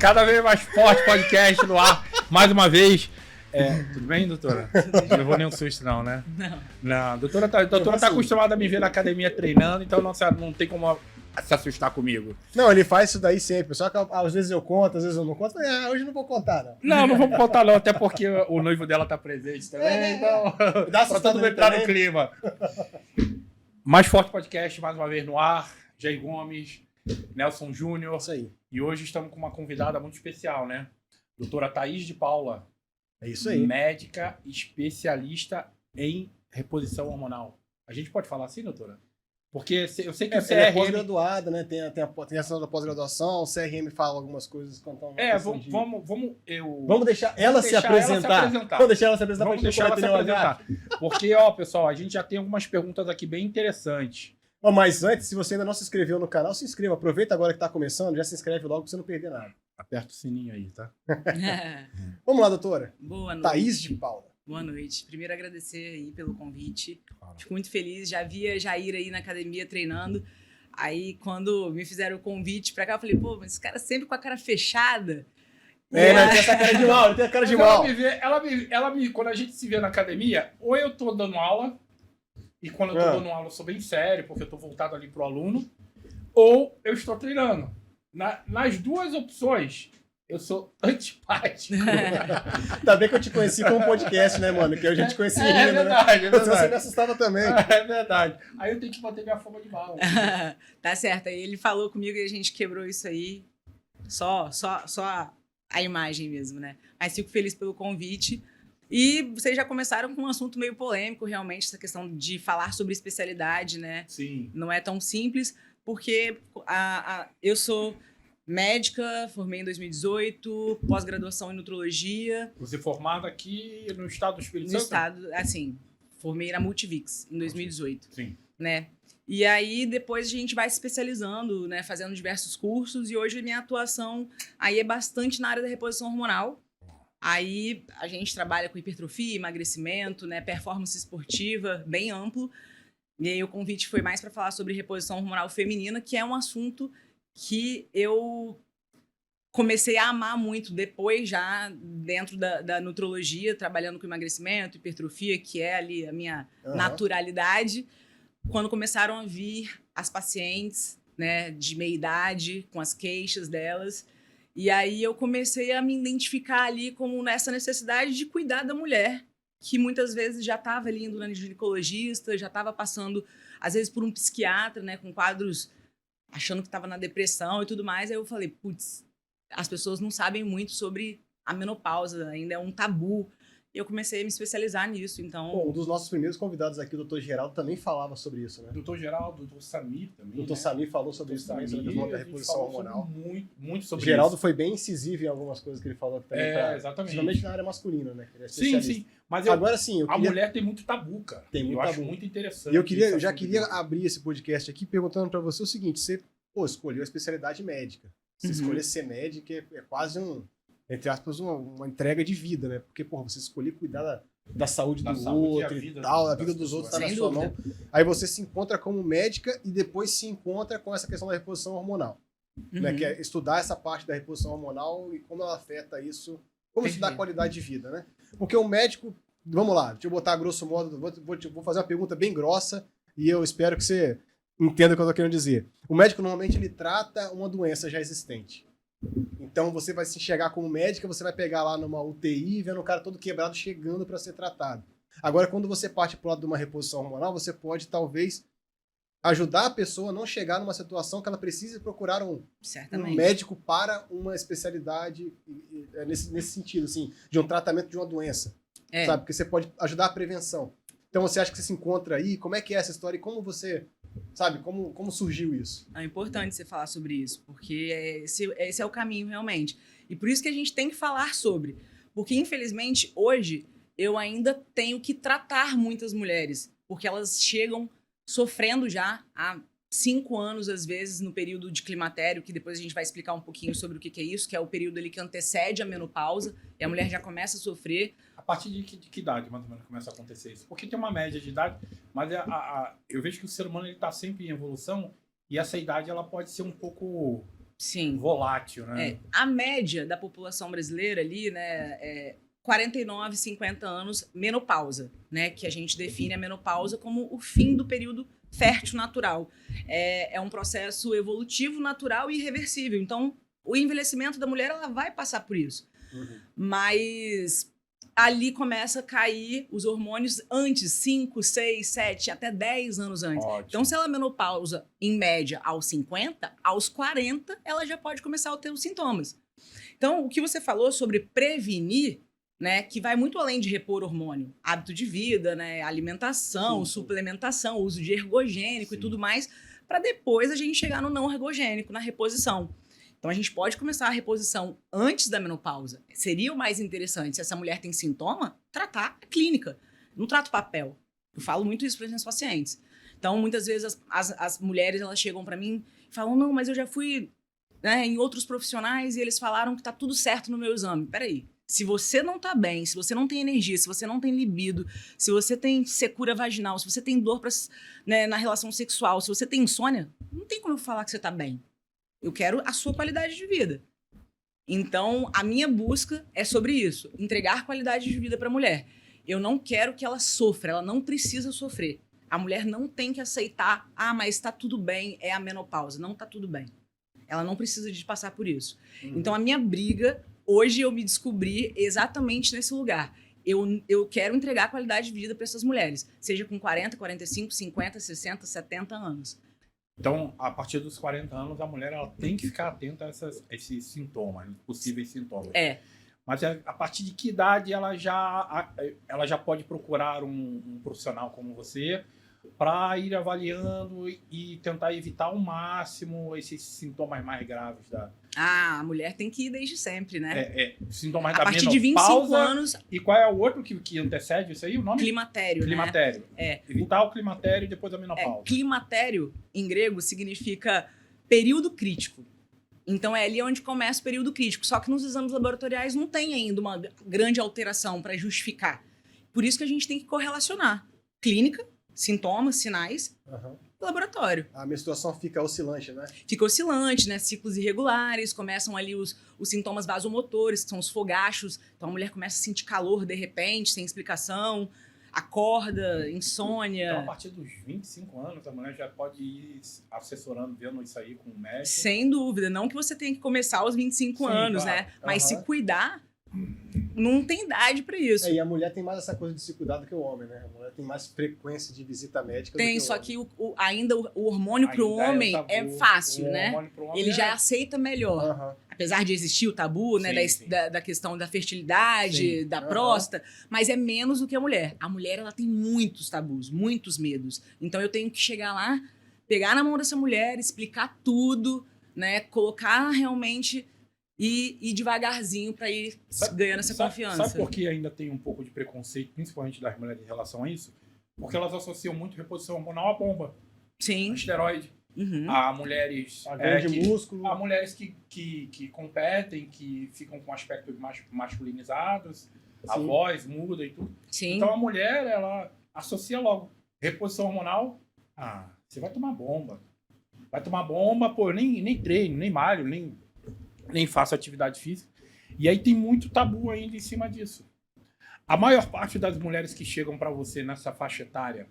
Cada vez mais forte podcast no ar. Mais uma vez. Tudo bem, doutora? Não levou nenhum susto, não, né? Não. A doutora tá acostumada a me ver na academia treinando, então não tem como se assustar comigo. Não, ele faz isso daí sempre. Só que às vezes eu conto, às vezes eu não conto. Hoje não vou contar, não. Não vamos contar, não. Até porque o noivo dela tá presente também. Então, dá pra todo mundo entrar no clima. Mais forte podcast, mais uma vez no ar. Jair Gomes, Nelson Júnior. Isso aí. E hoje estamos com uma convidada muito especial, né? Doutora Thaís de Paula. É isso aí. Médica especialista em reposição hormonal. A gente pode falar assim, doutora? Porque eu sei que o CRM... é pós-graduada, né? Tem a ação da pós-graduação, o CRM fala algumas coisas. Vamos deixar ela se apresentar. Vamos deixar ela se apresentar. Porque, pessoal, a gente já tem algumas perguntas aqui bem interessantes. Mas antes, se você ainda não se inscreveu no canal, se inscreva. Aproveita agora que está começando, já se inscreve logo para você não perder nada. Aperta o sininho aí, tá? Vamos lá, doutora. Boa noite. Thaís de Paula. Boa noite. Primeiro agradecer aí pelo convite. Claro. Fico muito feliz. Já via Jair aí na academia treinando. Aí, quando me fizeram o convite pra cá, eu falei, mas esse cara sempre com a cara fechada. Não tem essa cara de mal, não tem a cara de mal. Quando a gente se vê na academia, ou eu tô dando aula, e quando eu tô dando aula eu sou bem sério, porque eu tô voltado ali pro aluno, ou eu estou treinando. Nas duas opções, eu sou antipático. Ainda bem que eu te conheci com um podcast, né, mano? Que a gente conhecia rindo, é verdade, né? Você me assustava também. É verdade. Aí eu tenho que manter minha forma de mal. Tá certo. Aí ele falou comigo e a gente quebrou isso aí. Só a imagem mesmo, né? Mas fico feliz pelo convite. E vocês já começaram com um assunto meio polêmico, realmente, essa questão de falar sobre especialidade, né? Sim. Não é tão simples, porque eu sou médica, formei em 2018, pós-graduação em nutrologia. Você formada aqui no estado do Espírito Santo? No estado, assim, formei na Multivix em 2018. Sim. Né? E aí, depois a gente vai se especializando, né? Fazendo diversos cursos. E hoje minha atuação aí é bastante na área da reposição hormonal. Aí a gente trabalha com hipertrofia, emagrecimento, né? Performance esportiva, bem amplo. E aí o convite foi mais para falar sobre reposição hormonal feminina, que é um assunto que eu comecei a amar muito depois já dentro da nutrologia, trabalhando com emagrecimento, hipertrofia, que é ali a minha naturalidade. Quando começaram a vir as pacientes, né, de meia idade, com as queixas delas, e aí eu comecei a me identificar ali como nessa necessidade de cuidar da mulher, que muitas vezes já estava ali indo na ginecologista, já estava passando, às vezes, por um psiquiatra, né, com quadros, achando que estava na depressão e tudo mais. Aí eu falei, putz, as pessoas não sabem muito sobre a menopausa, ainda é um tabu. E eu comecei a me especializar nisso, então... Bom, um dos nossos primeiros convidados aqui, o Dr. Geraldo, também falava sobre isso, né? Dr. Geraldo, Dr. Samir também, Dr. Samir falou sobre isso também, sobre a questão da reposição hormonal. Muito sobre isso. O Geraldo foi bem incisivo em algumas coisas que ele falou também. Exatamente. Principalmente na área masculina, né? Ele é sim. Mas agora sim, a mulher tem muito tabu, cara. Tem muito tabu. Acho muito interessante. E eu já queria abrir esse podcast aqui perguntando pra você o seguinte, você escolheu a especialidade médica. Você escolher ser médico é quase entre aspas, uma entrega de vida, né? Porque, você escolher cuidar da saúde do outro e tal, a vida dos outros tá na sua mão. Aí você se encontra como médica e depois se encontra com essa questão da reposição hormonal. Né? Que é estudar essa parte da reposição hormonal e como ela afeta isso, como isso dá qualidade de vida, né? Porque o médico, vamos lá, deixa eu botar a grosso modo, vou fazer uma pergunta bem grossa e eu espero que você entenda o que eu tô querendo dizer. O médico, normalmente, ele trata uma doença já existente. Então, você vai se enxergar como médica, você vai pegar lá numa UTI, vendo o cara todo quebrado chegando para ser tratado. Agora, quando você parte pro lado de uma reposição hormonal, você pode, talvez, ajudar a pessoa a não chegar numa situação que ela precise procurar um médico para uma especialidade nesse sentido, assim, de um tratamento de uma doença. Sabe? Porque você pode ajudar a prevenção. Então, você acha que você se encontra aí? Como é que é essa história e como você... Sabe, como surgiu isso? É importante você falar sobre isso, porque esse é o caminho, realmente. E por isso que a gente tem que falar sobre. Porque, infelizmente, hoje, eu ainda tenho que tratar muitas mulheres, porque elas chegam sofrendo já há 5 anos, às vezes, no período de climatério, que depois a gente vai explicar um pouquinho sobre o que é isso, que é o período ali que antecede a menopausa, e a mulher já começa a sofrer. A partir de que idade, mais ou menos, começa a acontecer isso? Porque tem uma média de idade, mas eu vejo que o ser humano está sempre em evolução, e essa idade ela pode ser um pouco Sim. volátil, né? A média da população brasileira ali, né, 49, 50 anos, menopausa, né? Que a gente define a menopausa como o fim do período fértil natural. É um processo evolutivo, natural e irreversível. Então, o envelhecimento da mulher, ela vai passar por isso. Mas ali começa a cair os hormônios antes, 5, 6, 7, até 10 anos antes. Ótimo. Então, se ela menopausa, em média, aos 50, aos 40, ela já pode começar a ter os sintomas. Então, o que você falou sobre prevenir, né, que vai muito além de repor hormônio, hábito de vida, né, alimentação, suplementação, uso de ergogênico e tudo mais, para depois a gente chegar no não ergogênico, na reposição. Então, a gente pode começar a reposição antes da menopausa. Seria o mais interessante. Se essa mulher tem sintoma, tratar a clínica. Não trato papel. Eu falo muito isso para os meus pacientes. Então, muitas vezes, as mulheres elas chegam para mim e falam, não, mas eu já fui, né, em outros profissionais e eles falaram que tá tudo certo no meu exame. Peraí. Se você não tá bem, se você não tem energia, se você não tem libido, se você tem secura vaginal, se você tem dor né, na relação sexual, se você tem insônia, não tem como eu falar que você tá bem. Eu quero a sua qualidade de vida. Então, a minha busca é sobre isso. Entregar qualidade de vida para a mulher. Eu não quero que ela sofra. Ela não precisa sofrer. A mulher não tem que aceitar, mas está tudo bem, é a menopausa. Não está tudo bem. Ela não precisa de passar por isso. Então, a minha briga, hoje eu me descobri exatamente nesse lugar. Eu quero entregar qualidade de vida para essas mulheres. Seja com 40, 45, 50, 60, 70 anos. Então, a partir dos 40 anos, a mulher ela tem que ficar atenta a esses sintomas, possíveis sintomas. Mas a partir de que idade ela já pode procurar um profissional como você para ir avaliando e tentar evitar ao máximo esses sintomas mais graves da... A mulher tem que ir desde sempre, né? Sintomas a da partir menopausa, de 25 anos... E qual é o outro que antecede isso aí? O nome? Climatério, Climatério. né? Evitar o climatério e depois a menopausa. Climatério, em grego, significa período crítico. Então, é ali onde começa o período crítico. Só que nos exames laboratoriais não tem ainda uma grande alteração para justificar. Por isso que a gente tem que correlacionar clínica, sintomas, sinais, laboratório. A menstruação fica oscilante, né? Fica oscilante, né? Ciclos irregulares, começam ali os sintomas vasomotores, que são os fogachos. Então, a mulher começa a sentir calor de repente, sem explicação, acorda, insônia. Então, a partir dos 25 anos, a mulher já pode ir assessorando, vendo isso aí com o médico. Sem dúvida. Não que você tenha que começar aos 25 anos, claro. né? Mas se cuidar, não tem idade para isso. E a mulher tem mais essa coisa de se cuidar do que o homem, né? A mulher tem mais frequência de visita médica tem, do que o só homem. que ainda o hormônio para o homem é fácil, né? Ele já aceita melhor. Apesar de existir o tabu, né? Da questão da fertilidade, da próstata, mas é menos do que a mulher. A mulher, ela tem muitos tabus, muitos medos. Então, eu tenho que chegar lá, pegar na mão dessa mulher, explicar tudo, né? Colocar realmente... E devagarzinho para ir ganhando essa confiança. Sabe por que ainda tem um pouco de preconceito, principalmente das mulheres em relação a isso? Porque elas associam muito reposição hormonal à bomba. Sim. A esteroide. A mulheres... A ganho de músculo. A mulheres que competem, que ficam com aspectos masculinizados, a voz muda e tudo. Sim. Então a mulher, ela associa logo. Reposição hormonal, você vai tomar bomba. Vai tomar bomba, pô, eu nem treino, nem malho, nem faço atividade física. E aí tem muito tabu ainda em cima disso. A maior parte das mulheres que chegam para você nessa faixa etária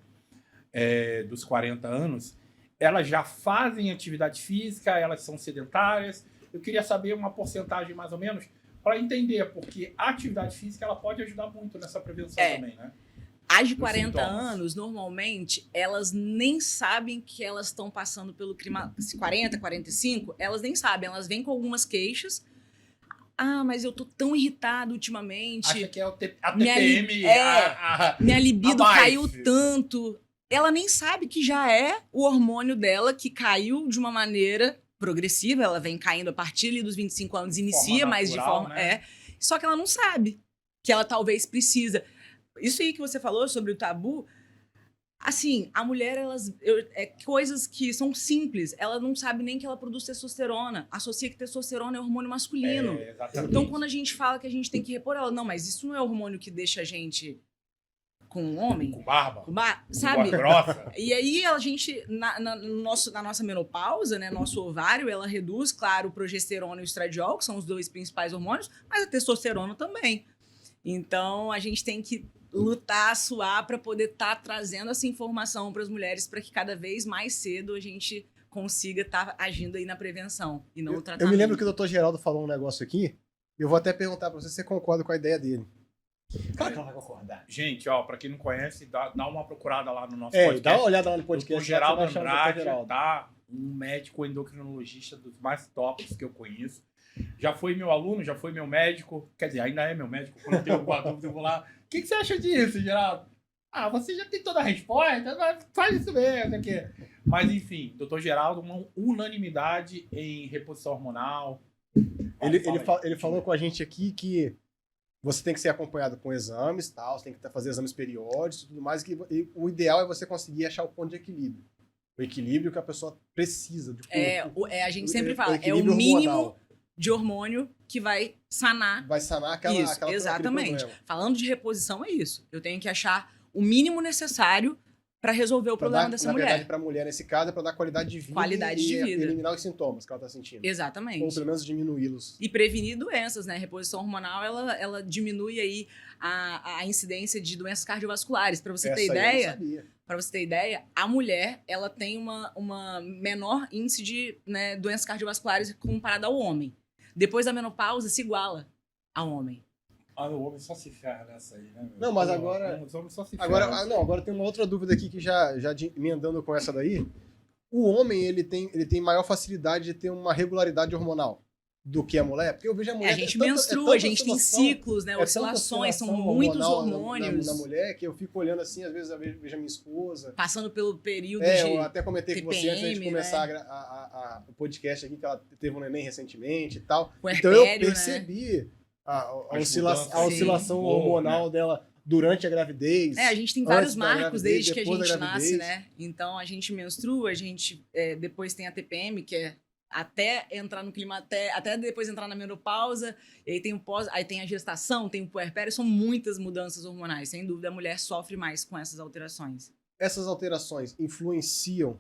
dos 40 anos, elas já fazem atividade física, elas são sedentárias. Eu queria saber uma porcentagem mais ou menos para entender, porque a atividade física ela pode ajudar muito nessa prevenção também, né? As de 40 anos, normalmente, elas nem sabem que elas estão passando pelo clima... 40, 45, elas nem sabem. Elas vêm com algumas queixas. Mas eu tô tão irritada ultimamente. Acha que é a TPM... Minha libido caiu tanto. Ela nem sabe que já é o hormônio dela que caiu de uma maneira progressiva. Ela vem caindo a partir ali dos 25 anos, inicia, mas de forma... Né? Só que ela não sabe que ela talvez precisa... Isso aí que você falou sobre o tabu, assim, a mulher, coisas que são simples, ela não sabe nem que ela produz testosterona, associa que testosterona é hormônio masculino. Exatamente. Então, quando a gente fala que a gente tem que repor ela, não, mas isso não é hormônio que deixa a gente com um homem, Com barba. sabe? Com grossa. E aí a gente, na nossa menopausa, né, nosso ovário, ela reduz, claro, o progesterona e o estradiol, que são os dois principais hormônios, mas a testosterona também. Então a gente tem que lutar, suar para poder estar trazendo essa informação para as mulheres para que cada vez mais cedo a gente consiga estar agindo aí na prevenção e não no tratamento. Eu me lembro que o Dr. Geraldo falou um negócio aqui, eu vou até perguntar para você se você concorda com a ideia dele. Claro que ela vai concordar. Gente, ó, pra quem não conhece, dá uma procurada lá no nosso Dá podcast. uma olhada lá no podcast. O Geraldo lá que você vai achar o Dr. Andrade, Geraldo. tá? Um médico endocrinologista dos mais tops que eu conheço. Já foi meu aluno, já foi meu médico. Quer dizer, ainda é meu médico. Quando eu tenho alguma dúvida, eu vou lá. O que você acha disso, Geraldo? Ah, você já tem toda a resposta, faz isso mesmo. Aqui. Mas, enfim, doutor Geraldo, uma unanimidade em reposição hormonal. Ele falou com a gente aqui que você tem que ser acompanhado com exames, tal, você tem que fazer exames periódicos e tudo mais, e o ideal é você conseguir achar o ponto de equilíbrio. O equilíbrio que a pessoa precisa. A gente sempre fala, é o equilíbrio mínimo hormonal. de hormônio que vai sanar. Vai sanar Isso, aquele exatamente. problema. Falando de reposição, é isso. Eu tenho que achar o mínimo necessário para resolver o problema dessa na mulher. verdade, para a mulher, nesse caso, é para dar qualidade de vida Qualidade de vida. eliminar os sintomas que ela está sentindo. Exatamente. Ou pelo menos diminuí-los. E prevenir doenças, né? A reposição hormonal, ela diminui aí a incidência de doenças cardiovasculares. Para você ter ideia, a mulher, ela tem uma menor índice de, né, doenças cardiovasculares comparada ao homem. Depois da menopausa, se iguala ao homem. Ah, o homem só se ferra nessa aí, né? Meu? Não, mas agora... Os homens só se ferram. Agora tem uma outra dúvida aqui que já emendando com essa daí. O homem, ele tem maior facilidade de ter uma regularidade hormonal do que a mulher? Porque eu vejo a mulher... A gente menstrua, a gente tem ciclos, né? Oscilações, são muitos hormônios. Na mulher, que eu fico olhando assim, às vezes eu vejo a minha esposa... Passando pelo período eu até comentei TPM, com você antes de começar, né? O podcast aqui, que ela teve um neném recentemente e tal. Puerpério, Então eu percebi, né? A oscilação hormonal dela durante a gravidez. A gente tem vários antes da marcos gravidez, desde que a depois da gente nasce, gravidez. né? Então a gente menstrua, a gente depois tem a TPM, que é até entrar no clima, até depois entrar na menopausa, e aí tem o pós, aí tem a gestação, tem o puerpério, são muitas mudanças hormonais. Sem dúvida, a mulher sofre mais com essas alterações. Essas alterações influenciam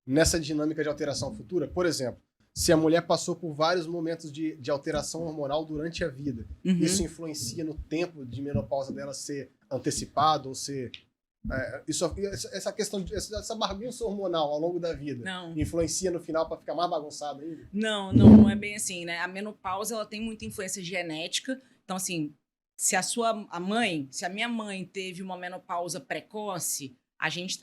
nessa dinâmica de alteração futura? Por exemplo, se a mulher passou por vários momentos de alteração hormonal durante a vida, isso influencia no tempo de menopausa dela ser antecipado ou ser... essa questão, essa bagunça hormonal ao longo da vida, influencia no final para ficar mais bagunçado ainda? Não é bem assim, né? A menopausa, ela tem muita influência genética. Então, assim, se a minha mãe teve uma menopausa precoce,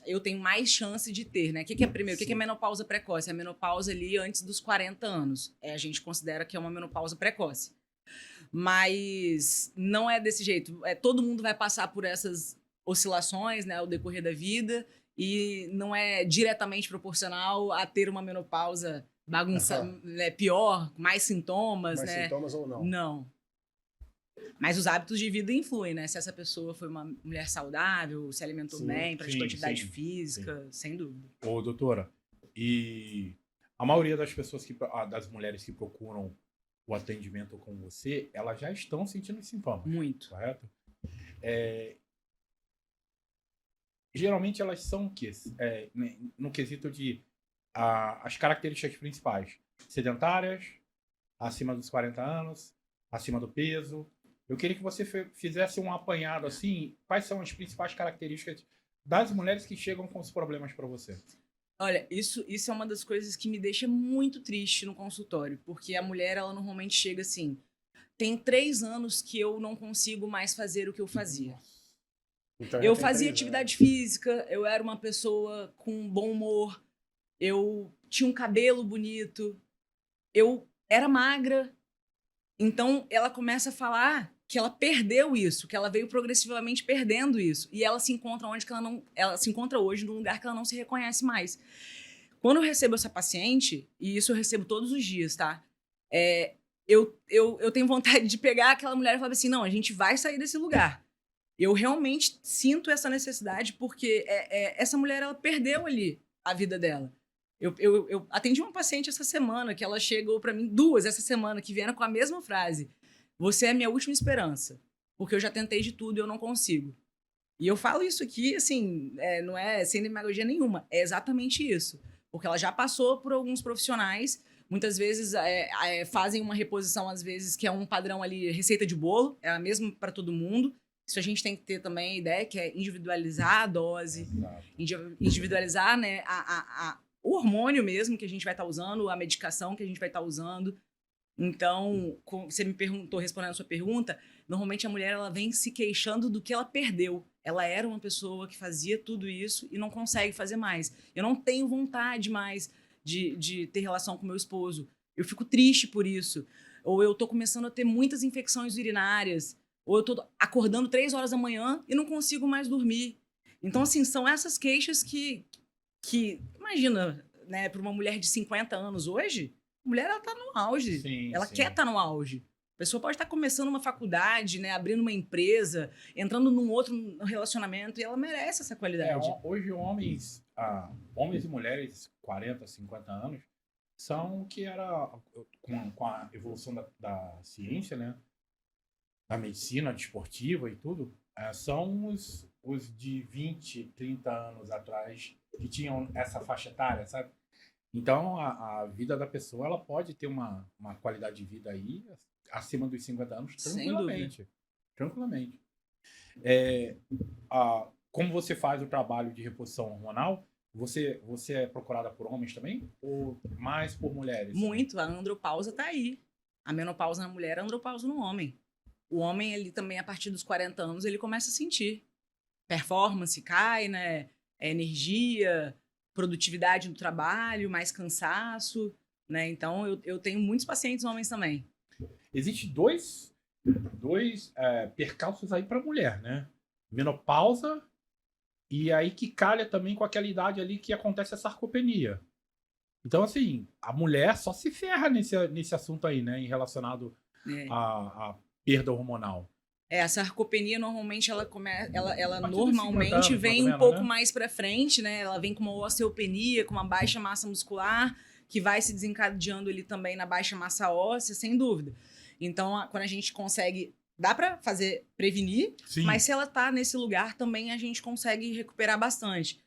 eu tenho mais chance de ter, né? O que é primeiro? O que é menopausa precoce? É a menopausa ali antes dos 40 anos. A gente considera que é uma menopausa precoce. Mas não é desse jeito. Todo mundo vai passar por essas oscilações, né, ao decorrer da vida, e não é diretamente proporcional a ter uma menopausa pior, mais sintomas, mais sintomas ou não? Não. Mas os hábitos de vida influem, né? Se essa pessoa foi uma mulher saudável, se alimentou bem, praticou atividade física, sem dúvida. Ô, doutora, e a maioria das pessoas, das mulheres que procuram o atendimento com você, elas já estão sentindo os sintomas. Muito. Correto? Geralmente elas são o quê? No quesito de as características principais. Sedentárias, acima dos 40 anos, acima do peso. Eu queria que você fizesse um apanhado assim, quais são as principais características das mulheres que chegam com os problemas para você? Olha, isso é uma das coisas que me deixa muito triste no consultório, porque a mulher, ela normalmente chega assim, tem 3 anos que eu não consigo mais fazer o que eu fazia. Então, eu fazia atividade física, eu era uma pessoa com bom humor, eu tinha um cabelo bonito, eu era magra. Então, ela começa a falar que ela perdeu isso, que ela veio progressivamente perdendo isso. E ela se encontra ela se encontra hoje num lugar que ela não se reconhece mais. Quando eu recebo essa paciente, e isso eu recebo todos os dias, tá? Eu tenho vontade de pegar aquela mulher e falar assim, não, a gente vai sair desse lugar. Eu realmente sinto essa necessidade, porque essa mulher, ela perdeu ali a vida dela. Eu atendi uma paciente essa semana, que ela chegou para mim, 2 essa semana, que vieram com a mesma frase. Você é a minha última esperança, porque eu já tentei de tudo e eu não consigo. E eu falo isso aqui, assim, não é sem demagogia nenhuma, é exatamente isso. Porque ela já passou por alguns profissionais, muitas vezes fazem uma reposição, às vezes, que é um padrão ali, receita de bolo, é a mesma para todo mundo. Isso a gente tem que ter também a ideia, que é individualizar a dose, individualizar, né, o hormônio mesmo que a gente vai estar usando, a medicação que a gente vai estar usando. Então, você me perguntou, respondendo a sua pergunta, normalmente a mulher ela vem se queixando do que ela perdeu. Ela era uma pessoa que fazia tudo isso e não consegue fazer mais. Eu não tenho vontade mais de ter relação com meu esposo. Eu fico triste por isso. Ou eu tô começando a ter muitas infecções urinárias. Ou eu tô acordando 3 horas da manhã e não consigo mais dormir. Então, assim, são essas queixas que imagina, né, para uma mulher de 50 anos hoje, a mulher ela tá no auge. Sim, ela sim. quer estar no auge. A pessoa pode estar começando uma faculdade, né, abrindo uma empresa, entrando num outro relacionamento, e ela merece essa qualidade. Hoje, homens e mulheres 40, 50 anos são o que era, com a evolução da ciência, né, da medicina desportiva e tudo, são os de 20, 30 anos atrás que tinham essa faixa etária, sabe? Então, a vida da pessoa ela pode ter uma qualidade de vida aí acima dos 50 anos tranquilamente. Tranquilamente. Como você faz o trabalho de reposição hormonal, você é procurada por homens também? Ou mais por mulheres? Muito. A andropausa tá aí. A menopausa na mulher, a andropausa no homem. O homem, ele também, a partir dos 40 anos, ele começa a sentir. Performance cai, né? Energia, produtividade no trabalho, mais cansaço, né? Então, eu tenho muitos pacientes homens também. Existem dois percalços aí para mulher, né? Menopausa e aí que calha também com aquela idade ali que acontece a sarcopenia. Então, assim, a mulher só se ferra nesse assunto aí, né? Relacionado à perda hormonal. A sarcopenia normalmente ela normalmente normalmente vem um menos, pouco né? mais para frente, né? Ela vem com uma osteopenia, com uma baixa massa muscular, que vai se desencadeando ali também na baixa massa óssea, sem dúvida. Então, quando a gente consegue, dá para prevenir, Sim. mas se ela tá nesse lugar também a gente consegue recuperar bastante.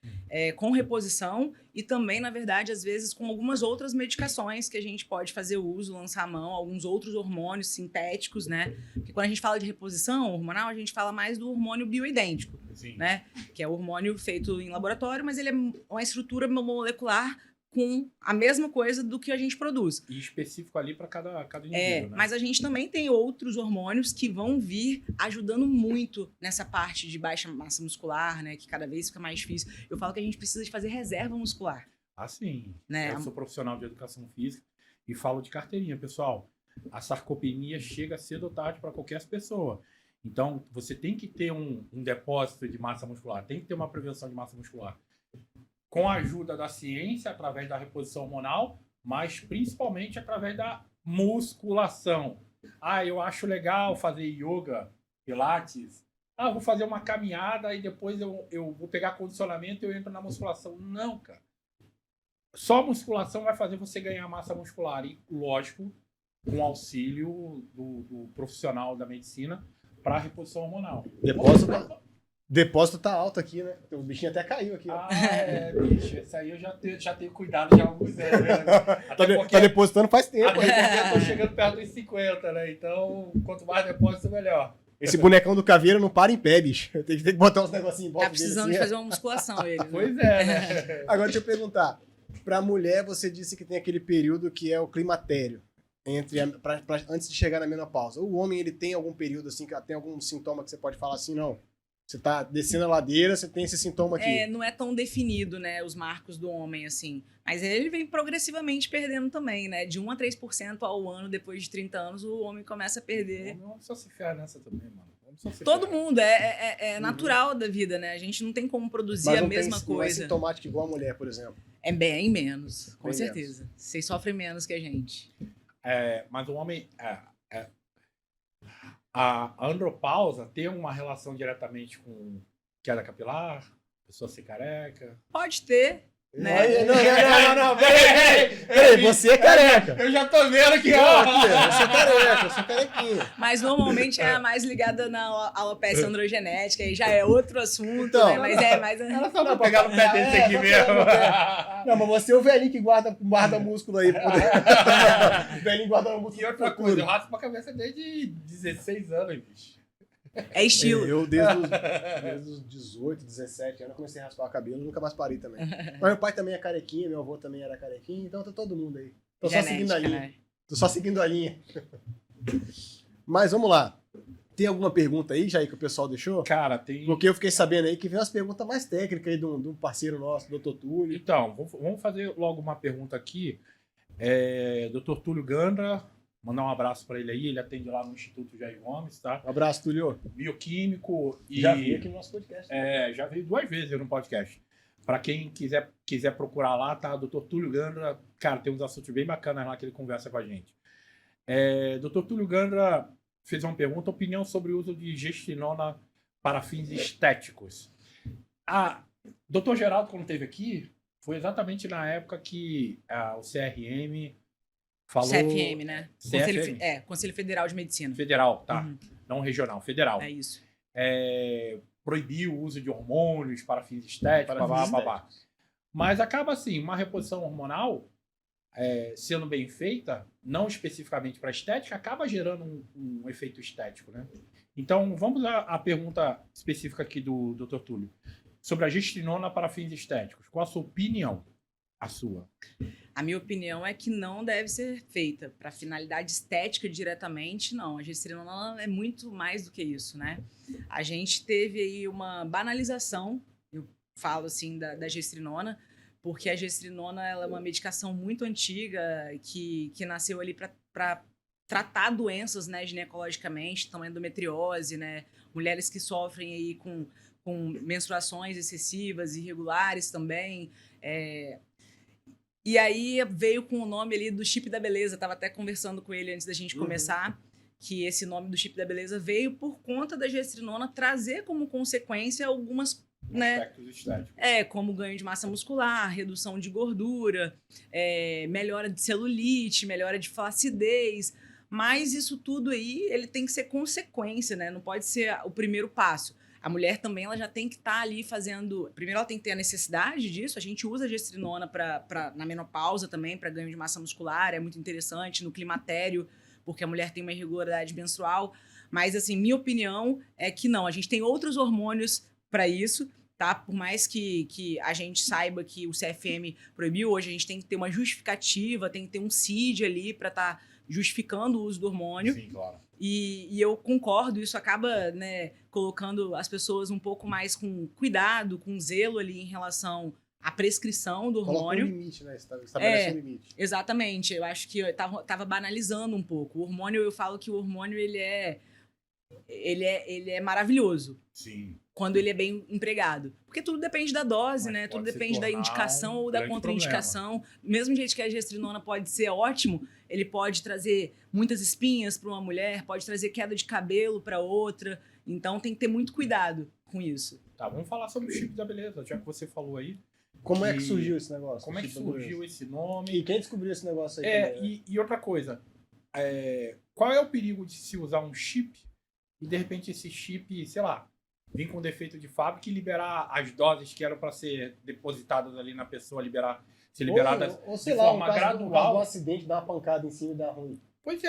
Com reposição e também, na verdade, às vezes com algumas outras medicações que a gente pode fazer uso, lançar a mão, alguns outros hormônios sintéticos, né? Porque quando a gente fala de reposição hormonal, a gente fala mais do hormônio bioidêntico, Sim. né? Que é o hormônio feito em laboratório, mas ele é uma estrutura molecular com a mesma coisa do que a gente produz. E específico ali para cada indivíduo, né? Mas a gente também tem outros hormônios que vão vir ajudando muito nessa parte de baixa massa muscular, né? Que cada vez fica mais difícil. Eu falo que a gente precisa de fazer reserva muscular. Sim. Né? Eu sou profissional de educação física e falo de carteirinha, pessoal. A sarcopenia chega cedo ou tarde para qualquer pessoa. Então, você tem que ter um depósito de massa muscular, tem que ter uma prevenção de massa muscular. Com a ajuda da ciência, através da reposição hormonal, mas principalmente através da musculação. Eu acho legal fazer yoga, pilates. Vou fazer uma caminhada e depois eu vou pegar condicionamento e eu entro na musculação. Não, cara. Só a musculação vai fazer você ganhar massa muscular. E, lógico, com auxílio do profissional da medicina para a reposição hormonal. Depósito tá alto aqui, né? O bichinho até caiu aqui. Bicho. Esse aí eu já tenho cuidado já há alguns anos. Né? Tá depositando faz tempo. Até porque eu tô chegando perto dos 50, né? Então, quanto mais depósito, melhor. Esse bonecão do Caveira não para em pé, bicho. Tem que botar uns negocinhos em volta Tá precisando dele, de assim, fazer uma musculação ele. Né? Pois é, né? Agora, deixa eu perguntar. Pra mulher, você disse que tem aquele período que é o climatério. Antes de chegar na menopausa. O homem, ele tem algum período, assim, que tem algum sintoma que você pode falar assim, não? Você tá descendo a ladeira, você tem esse sintoma aqui. Não é tão definido, né, os marcos do homem, assim. Mas ele vem progressivamente perdendo também, né? De 1 a 3% ao ano, depois de 30 anos, o homem começa a perder. Vamos só se ferrar nessa também, mano. Todo mundo, é natural da vida, né? A gente não tem como produzir a mesma coisa. Não é sintomático igual a mulher, por exemplo. É bem menos, com Bem certeza. Vocês sofrem menos que a gente. Mas o homem... A andropausa tem uma relação diretamente com queda capilar, pessoa ser careca? Pode ter, Né? Não, peraí, você é careca. Eu já tô vendo que... Não, aqui, eu sou careca, eu sou carequinha. Mas normalmente é a mais ligada na alopecia androgenética, aí já é outro assunto, Então, né? Mas é mais... Ela só vai pegar no pé desse aqui só mesmo. pega no pé. Não, mas você é o velhinho que guarda músculo aí. O velhinho guarda músculo. E outra coisa, eu raspo a cabeça desde 16 anos, bicho. É estilo. Eu, desde os 18, 17 anos, comecei a raspar o cabelo, nunca mais parei também. Mas meu pai também é carequinha, meu avô também era carequinha, então tá todo mundo aí. Tô só seguindo a linha. Né? Tô só seguindo a linha. Mas vamos lá. Tem alguma pergunta aí, Jair, que o pessoal deixou? Cara, tem... Porque eu fiquei sabendo aí que veio umas perguntas mais técnicas aí de um parceiro nosso, Dr. Túlio. Então, vamos fazer logo uma pergunta aqui. Dr. Túlio Gandra, mandar um abraço para ele aí, ele atende lá no Instituto Jair Gomes, tá? Um abraço, Túlio. Bioquímico e... Já veio aqui no nosso podcast. já veio 2 vezes no podcast. Para quem quiser procurar lá, tá? Dr. Túlio Gandra, cara, tem uns assuntos bem bacanas lá que ele conversa com a gente. Dr. Túlio Gandra fez uma pergunta, opinião sobre o uso de gestrinona para fins estéticos. Dr. Geraldo, quando esteve aqui, foi exatamente na época que o CRM falou... CFM, né? CFM. Conselho Federal de Medicina. Federal, tá? Uhum. Não regional, federal. É isso. Proibiu o uso de hormônios para fins estéticos, babá. Mas acaba assim, uma reposição hormonal, sendo bem feita, não especificamente para estética, acaba gerando um efeito estético, né? Então, vamos à pergunta específica aqui do Dr. Túlio. Sobre a gestrinona para fins estéticos. Qual a sua opinião? A sua. A minha opinião é que não deve ser feita para finalidade estética diretamente, não. A gestrinona é muito mais do que isso, né? A gente teve aí uma banalização, eu falo assim, da gestrinona, porque a gestrinona ela é uma medicação muito antiga que nasceu ali para tratar doenças, né, ginecologicamente, então endometriose, né? Mulheres que sofrem aí com menstruações excessivas, irregulares também, E aí veio com o nome ali do chip da beleza. Tava até conversando com ele antes da gente começar, que esse nome do chip da beleza veio por conta da gestrinona trazer como consequência algumas, né, aspectos estéticos. Como ganho de massa muscular, redução de gordura, melhora de celulite, melhora de flacidez. Mas isso tudo aí, ele tem que ser consequência, né? Não pode ser o primeiro passo. A mulher também ela já tem que estar ali fazendo... Primeiro, ela tem que ter a necessidade disso. A gente usa a gestrinona na menopausa também, para ganho de massa muscular. É muito interessante no climatério, porque a mulher tem uma irregularidade menstrual. Mas, assim, minha opinião é que não. A gente tem outros hormônios para isso, tá? Por mais que a gente saiba que o CFM proibiu, hoje a gente tem que ter uma justificativa, tem que ter um CID ali para estar justificando o uso do hormônio. Sim, claro. E eu concordo, isso acaba, né, colocando as pessoas um pouco mais com cuidado, com zelo ali em relação à prescrição do hormônio. Coloca um limite, né? Estabelece um limite. Exatamente. Eu acho que eu tava banalizando um pouco. O hormônio, eu falo que o hormônio, ele é maravilhoso. Sim. Quando ele é bem empregado. Porque tudo depende da dose, Mas né? Tudo pode se depende da tornar indicação ou da grande contraindicação. Mesmo jeito que a gestrinona pode ser ótimo, ele pode trazer muitas espinhas para uma mulher, pode trazer queda de cabelo para outra. Então tem que ter muito cuidado com isso. Tá, vamos falar sobre o chip da beleza, já que você falou aí. Como é que surgiu esse negócio? Como é que surgiu esse nome? E quem descobriu esse negócio aí? E outra coisa, qual é o perigo de se usar um chip e de repente esse chip, sei lá, vir com defeito de fábrica e liberar as doses que eram para ser depositadas ali na pessoa, ser liberadas ou sei de lá, forma um caso gradual. do acidente, dar uma pancada em cima e dar ruim. Pois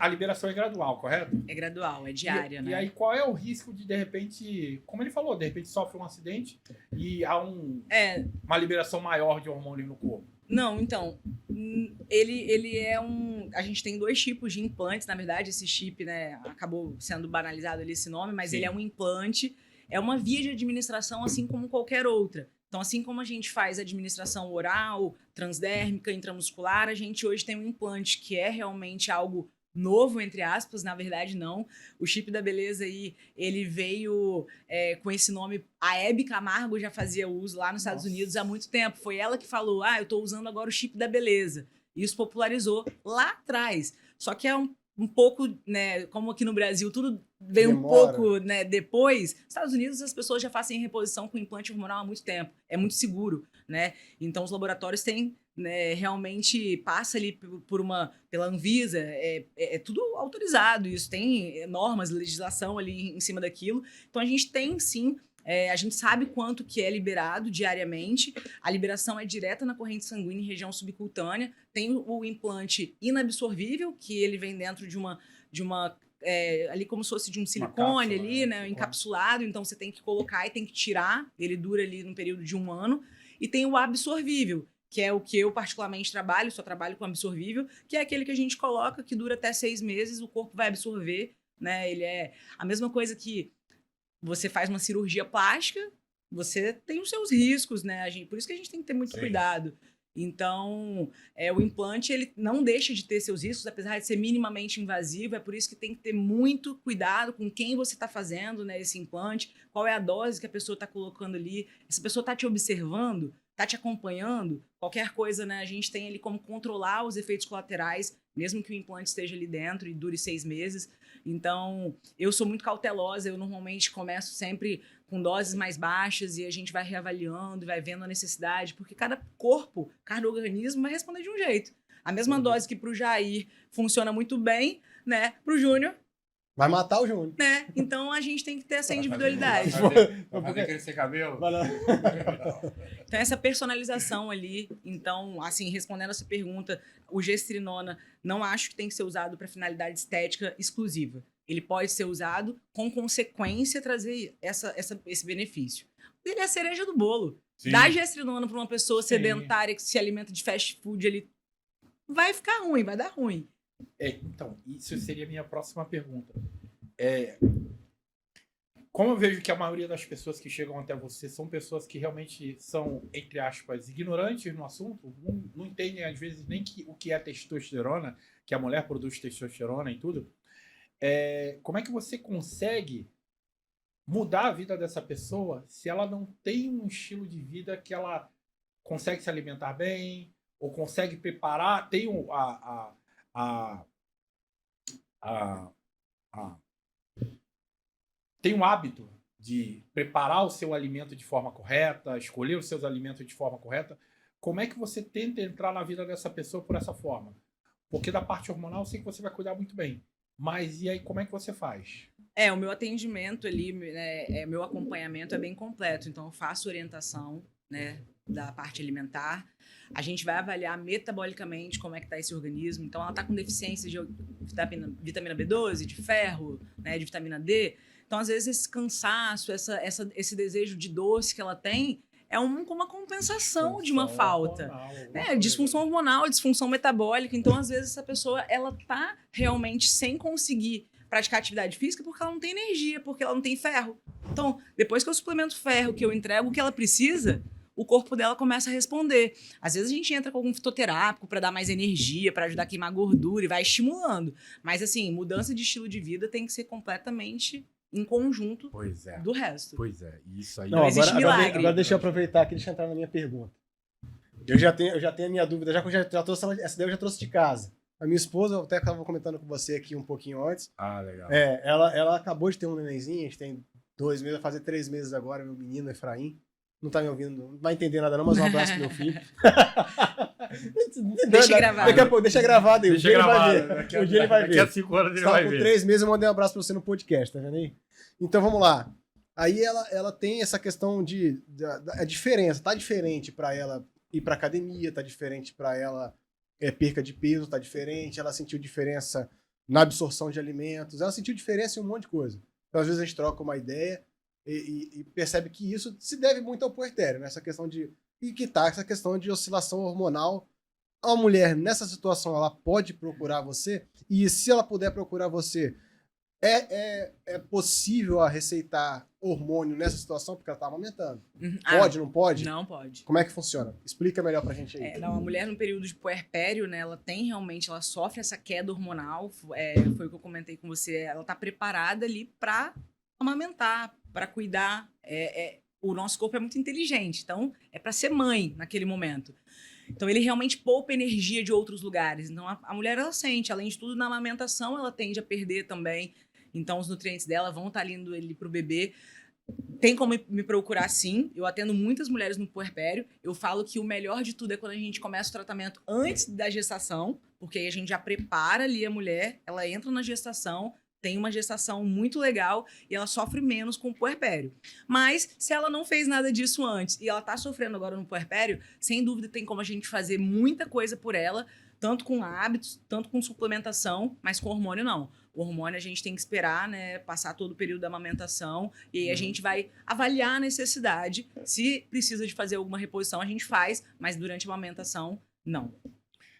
a liberação é gradual, correto? É gradual, é diária, né? E aí qual é o risco de repente, como ele falou, de repente sofre um acidente e há uma liberação maior de hormônio no corpo? Não, então, ele é um... A gente tem 2 tipos de implantes, na verdade, esse chip, né, acabou sendo banalizado ali esse nome, mas Sim. ele é um implante, é uma via de administração assim como qualquer outra. Então, assim como a gente faz administração oral, transdérmica, intramuscular, a gente hoje tem um implante que é realmente algo novo, entre aspas, na verdade não. O chip da beleza aí, ele veio com esse nome, a Hebe Camargo já fazia uso lá nos Estados Unidos há muito tempo. Foi ela que falou, eu tô usando agora o chip da beleza. Isso popularizou lá atrás. Só que um pouco, né, como aqui no Brasil tudo vem um Demora. pouco, né, depois, nos Estados Unidos as pessoas já fazem reposição com implante hormonal há muito tempo, é muito seguro, né, então os laboratórios têm, né, realmente passa ali pela Anvisa, é tudo autorizado, isso tem normas, legislação ali em cima daquilo, então a gente tem sim. A gente sabe quanto que é liberado diariamente. A liberação é direta na corrente sanguínea em região subcutânea. Tem o implante inabsorvível, que ele vem dentro de uma ali como se fosse de um silicone cápsula, ali, né, silicone. encapsulado. Então você tem que colocar e tem que tirar. Ele dura ali num período de 1 ano. E tem o absorvível, que é o que eu particularmente trabalho, só trabalho com absorvível, que é aquele que a gente coloca, que dura até 6 meses, o corpo vai absorver, né? Ele é a mesma coisa que você faz uma cirurgia plástica, você tem os seus riscos, né? Por isso que a gente tem que ter muito cuidado. Então, o implante, ele não deixa de ter seus riscos, apesar de ser minimamente invasivo, é por isso que tem que ter muito cuidado com quem você está fazendo, né, esse implante, qual é a dose que a pessoa está colocando ali, essa pessoa está te observando, está te acompanhando, qualquer coisa, né, a gente tem ali como controlar os efeitos colaterais, mesmo que o implante esteja ali dentro e dure 6 meses. Então, eu sou muito cautelosa, eu normalmente começo sempre com doses mais baixas e a gente vai reavaliando e vai vendo a necessidade, porque cada corpo, cada organismo vai responder de um jeito. A mesma dose que para o Jair funciona muito bem, né, para o Júnior, Vai matar o Júnior. né? Então a gente tem que ter essa individualidade. Vai fazer crescer cabelo? Então, essa personalização ali. Então, assim, respondendo essa pergunta, o gestrinona não acho que tem que ser usado para finalidade estética exclusiva. Ele pode ser usado com consequência trazer esse benefício. Ele é a cereja do bolo. Sim. Dar gestrinona para uma pessoa Sim. sedentária que se alimenta de fast food, ele vai ficar ruim, vai dar ruim. Então, isso seria a minha próxima pergunta. Como eu vejo que a maioria das pessoas que chegam até você são pessoas que realmente são, entre aspas, ignorantes no assunto, não entendem, às vezes, nem o que é testosterona, que a mulher produz testosterona e tudo. Como é que você consegue mudar a vida dessa pessoa se ela não tem um estilo de vida que ela consegue se alimentar bem, ou consegue preparar, tem tem um hábito de preparar o seu alimento de forma correta, escolher os seus alimentos de forma correta. Como é que você tenta entrar na vida dessa pessoa por essa forma? Porque da parte hormonal eu sei que você vai cuidar muito bem. Mas e aí, como é que você faz? O meu atendimento ali, né, meu acompanhamento é bem completo. Então, eu faço orientação, né, da parte alimentar. A gente vai avaliar metabolicamente como é que está esse organismo. Então, ela está com deficiência de vitamina B12, de ferro, né, de vitamina D. Então, às vezes, esse cansaço, esse desejo de doce que ela tem é uma compensação de uma falta. Disfunção hormonal, disfunção metabólica. Então, às vezes, essa pessoa ela tá realmente sem conseguir praticar atividade física porque ela não tem energia, porque ela não tem ferro. Então, depois que eu suplemento ferro, que eu entrego o que ela precisa, o corpo dela começa a responder. Às vezes a gente entra com algum fitoterápico para dar mais energia, para ajudar a queimar gordura e vai estimulando. Mas, assim, mudança de estilo de vida tem que ser completamente em conjunto do resto. Pois é, isso aí. Não existe milagre. Agora deixa eu aproveitar aqui e deixa eu entrar na minha pergunta. Eu já tenho a minha dúvida, já trouxe essa daí eu já trouxe de casa. A minha esposa, eu até estava comentando com você aqui um pouquinho antes. Ah, legal. Ela acabou de ter um nenenzinho, a gente tem 2 meses, vai fazer 3 meses agora, meu menino Efraim. Não tá me ouvindo, não vai entender nada não, mas um abraço pro meu filho. Deixa gravado. Daqui a pouco, deixa gravado aí. Deixa gravado. O dia ele vai ver. Daqui a 5 anos ele Você vai com ver. 3 meses, eu mandei um abraço pra você no podcast, tá vendo aí? Então vamos lá. Aí ela tem essa questão a diferença, tá diferente pra ela ir pra academia, tá diferente pra ela perca de peso, tá diferente, ela sentiu diferença na absorção de alimentos, ela sentiu diferença em um monte de coisa. Então às vezes a gente troca uma ideia e percebe que isso se deve muito ao puerpério, né? Essa questão essa questão de oscilação hormonal. A mulher, nessa situação, ela pode procurar você, e se ela puder procurar você, é possível a receitar hormônio nessa situação, porque ela está amamentando? Pode, não pode? Não pode. Como é que funciona? Explica melhor pra gente aí. A mulher no período de puerpério, né, ela sofre essa queda hormonal, foi o que eu comentei com você, ela está preparada ali para amamentar, para cuidar. O nosso corpo é muito inteligente, então é para ser mãe naquele momento. Então, ele realmente poupa energia de outros lugares. Então, a mulher, ela sente. Além de tudo, na amamentação, ela tende a perder também. Então, os nutrientes dela vão estar indo ali para o bebê. Tem como me procurar, sim. Eu atendo muitas mulheres no puerpério. Eu falo que o melhor de tudo é quando a gente começa o tratamento antes da gestação, porque aí a gente já prepara ali a mulher, ela entra na gestação, tem uma gestação muito legal e ela sofre menos com o puerpério. Mas, se ela não fez nada disso antes e ela tá sofrendo agora no puerpério, sem dúvida tem como a gente fazer muita coisa por ela, tanto com hábitos, tanto com suplementação, mas com hormônio não. O hormônio a gente tem que esperar, né, passar todo o período da amamentação e aí a gente vai avaliar a necessidade. Se precisa de fazer alguma reposição, a gente faz, mas durante a amamentação, não.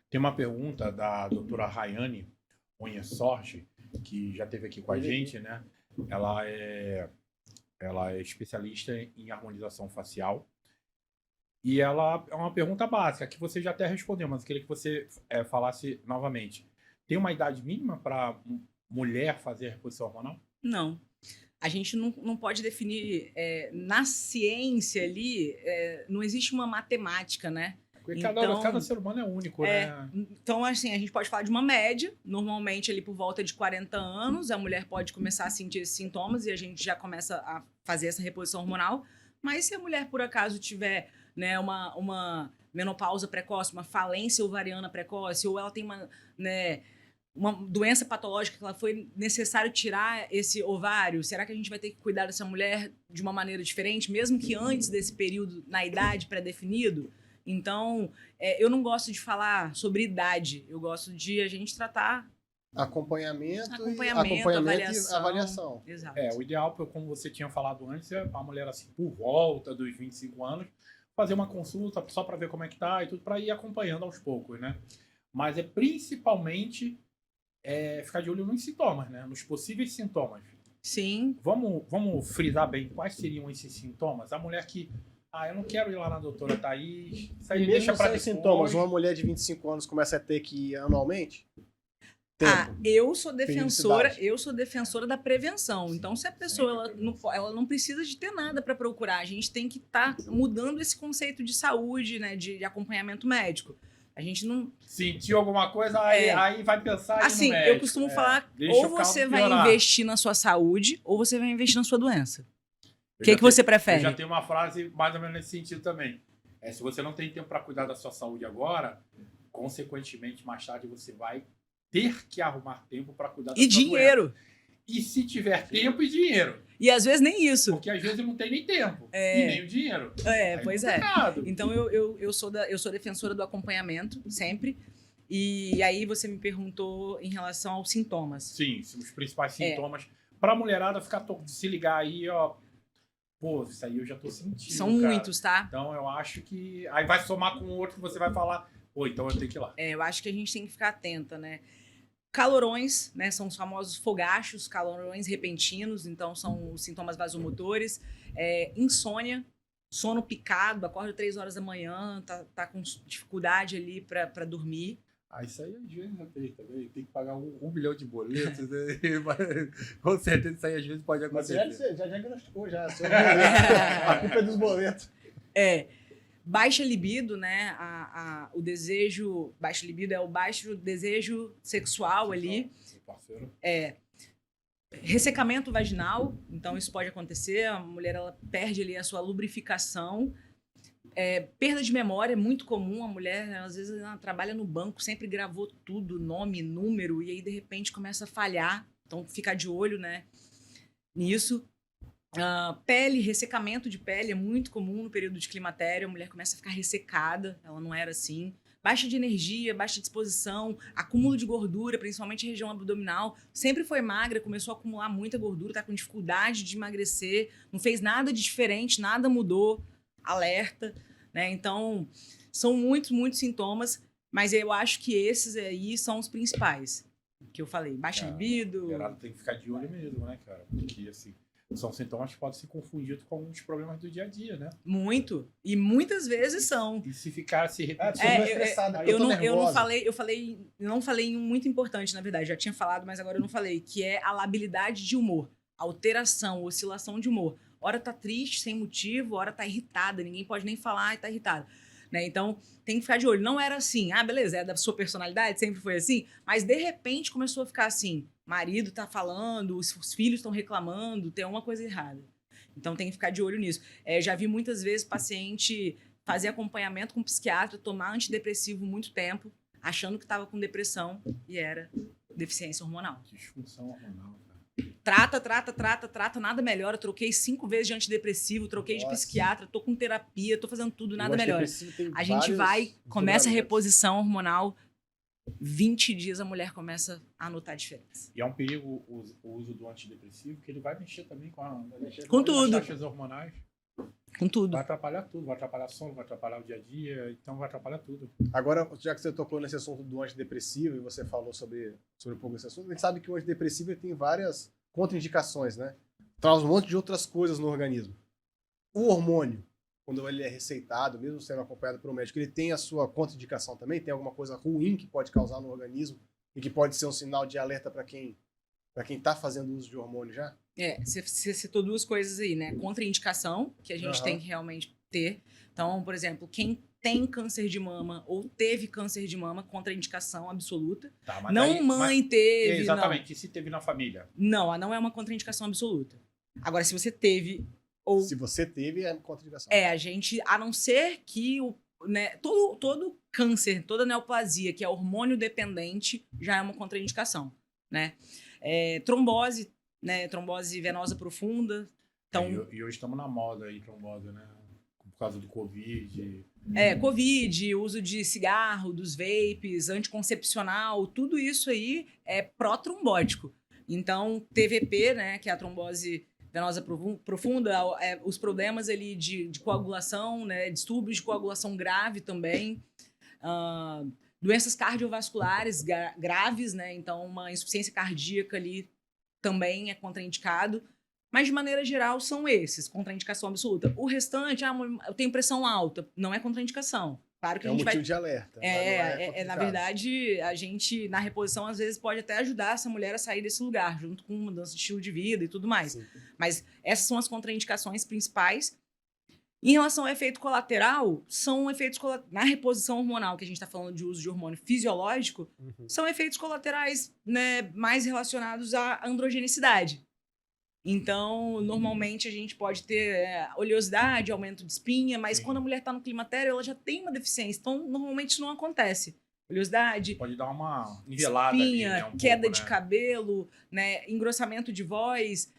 Tem uma pergunta da doutora Rayane Unha Sorte, que já esteve aqui com a gente, né? Ela é especialista em harmonização facial. E ela é uma pergunta básica, que você já até respondeu, mas eu queria que você falasse novamente. Tem uma idade mínima para mulher fazer reposição hormonal? Não. A gente não pode definir... na ciência ali, não existe uma matemática, né? Porque cada ser humano é único, né? Então, assim, a gente pode falar de uma média. Normalmente, ali por volta de 40 anos, a mulher pode começar a sentir esses sintomas e a gente já começa a fazer essa reposição hormonal. Mas se a mulher, por acaso, tiver, né, uma menopausa precoce, uma falência ovariana precoce, ou ela tem uma doença patológica que ela foi necessário tirar esse ovário, será que a gente vai ter que cuidar dessa mulher de uma maneira diferente, mesmo que antes desse período, na idade pré-definido? Então, eu não gosto de falar sobre idade, eu gosto de a gente tratar... Acompanhamento avaliação. e avaliação. Exato. O ideal, como você tinha falado antes, é a mulher, assim, por volta dos 25 anos, fazer uma consulta só para ver como é que tá e tudo, para ir acompanhando aos poucos, né? Mas principalmente ficar de olho nos sintomas, né? Nos possíveis sintomas. Sim. Vamos frisar bem quais seriam esses sintomas. A mulher que... eu não quero ir lá na doutora Thaís. Isso aí deixa para depois. Sintomas, uma mulher de 25 anos começa a ter que ir anualmente? Eu sou defensora da prevenção. Então, se a pessoa ela não precisa de ter nada para procurar, a gente tem que estar mudando esse conceito de saúde, né, de acompanhamento médico. A gente não... Sentiu alguma coisa, aí vai pensar assim, no médico. Eu costumo falar, ou você vai investir na sua saúde, ou você vai investir na sua doença. O que você prefere? Eu já tenho uma frase mais ou menos nesse sentido também. Se você não tem tempo para cuidar da sua saúde agora, consequentemente, mais tarde você vai ter que arrumar tempo para cuidar da sua dinheiro. doença. E se tiver tempo e dinheiro. E às vezes nem isso. Porque às vezes não tem nem tempo e nem o dinheiro. Pois é. Então eu sou defensora do acompanhamento, sempre. E aí você me perguntou em relação aos sintomas. Sim, os principais sintomas. Para a mulherada se ligar aí, ó. Pô, isso aí eu já tô sentindo. São muitos, tá? Então eu acho que... Aí vai somar com o outro que você vai falar, pô, então eu tenho que ir lá. Eu acho que a gente tem que ficar atenta, né? Calorões, né? São os famosos fogachos, calorões repentinos, então são os sintomas vasomotores. Insônia, sono picado, acorda 3 horas da manhã, tá com dificuldade ali para dormir. Isso aí às vezes também tem que pagar 1 milhão de boletos, né? Com certeza isso aí às vezes pode acontecer. Mas já diagnosticou, já. A culpa é dos boletos. Baixa libido, né? O desejo... Baixo libido é o baixo desejo sexual ali. Parceiro. Ressecamento vaginal, então isso pode acontecer. A mulher ela perde ali a sua lubrificação. Perda de memória é muito comum. A mulher, às vezes, ela trabalha no banco, sempre gravou tudo, nome, número, e aí, de repente, começa a falhar. Então, ficar de olho, né, nisso. Pele, ressecamento de pele é muito comum no período de climatério. A mulher começa a ficar ressecada, ela não era assim. Baixa de energia, baixa disposição, acúmulo de gordura, principalmente região abdominal. Sempre foi magra, começou a acumular muita gordura, tá com dificuldade de emagrecer, não fez nada de diferente, nada mudou. Alerta, né? Então, são muitos, muitos sintomas, mas eu acho que esses aí são os principais que eu falei. Baixa libido. Tem que ficar de olho mesmo, né, cara? Porque, assim, são sintomas que podem ser confundidos com alguns problemas do dia a dia, né? Muito. E muitas vezes são. E se ficar se repetindo. Eu não falei em um muito importante, na verdade. Já tinha falado, mas agora eu não falei, que é a labilidade de humor. Alteração, oscilação de humor. Hora tá triste, sem motivo, hora tá irritada. Ninguém pode nem falar e tá irritada. né? Então, tem que ficar de olho. Não era assim, beleza, é da sua personalidade, sempre foi assim, mas de repente começou a ficar assim, marido tá falando, os filhos estão reclamando, tem uma coisa errada. Então, tem que ficar de olho nisso. Já vi muitas vezes paciente fazer acompanhamento com psiquiatra, tomar antidepressivo muito tempo, achando que estava com depressão e era deficiência hormonal. Disfunção hormonal. Trata, nada melhora. Troquei 5 vezes de antidepressivo, troquei de psiquiatra, tô com terapia, tô fazendo tudo, nada melhora. A gente começa a reposição hormonal, 20 dias a mulher começa a notar a diferença. E é um perigo o uso do antidepressivo, que ele vai mexer também com tudo. As taxas hormonais. Com tudo. Vai atrapalhar tudo, vai atrapalhar sono, vai atrapalhar o dia a dia, então vai atrapalhar tudo. Agora, já que você tocou nesse assunto do antidepressivo e você falou sobre um pouco esse assunto, a gente sabe que o antidepressivo tem várias contraindicações, né? Traz um monte de outras coisas no organismo. O hormônio, quando ele é receitado, mesmo sendo acompanhado por um médico, ele tem a sua contraindicação também? Tem alguma coisa ruim que pode causar no organismo e que pode ser um sinal de alerta para quem está fazendo uso de hormônio já? Você citou 2 coisas aí, né? Contraindicação, que a gente tem que realmente ter. Então, por exemplo, quem tem câncer de mama ou teve câncer de mama, contraindicação absoluta. Tá, mas teve. Exatamente, não. E se teve na família? Não é uma contraindicação absoluta. Agora, se você teve ou... Se você teve, é contraindicação. a gente, a não ser que todo câncer, toda neoplasia que é hormônio dependente já é uma contraindicação, né? Trombose, né? Trombose venosa profunda. Então, E hoje estamos na moda aí, trombose, né? Por causa do Covid. Covid, uso de cigarro, dos vapes, anticoncepcional, tudo isso aí é pró-trombótico. Então, TVP, né, que é a trombose venosa profunda, os problemas ali de coagulação, né, distúrbios de coagulação grave também, doenças cardiovasculares graves, né, então uma insuficiência cardíaca ali também é contraindicado. Mas, de maneira geral, são esses, contraindicação absoluta. O restante, eu tenho pressão alta, não é contraindicação. Claro que a gente motivo de alerta. Na verdade, a gente, na reposição, às vezes pode até ajudar essa mulher a sair desse lugar, junto com mudança de estilo de vida e tudo mais. Sim. Mas essas são as contraindicações principais. Em relação ao efeito colateral, são efeitos na reposição hormonal, que a gente está falando de uso de hormônio fisiológico, são efeitos colaterais, né, mais relacionados à androgenicidade. Então, normalmente a gente pode ter oleosidade, aumento de espinha, mas quando a mulher está no climatério, ela já tem uma deficiência. Então, normalmente isso não acontece. Oleosidade, pode dar uma nivelada espinha, ali, né, queda de cabelo, né, engrossamento de voz,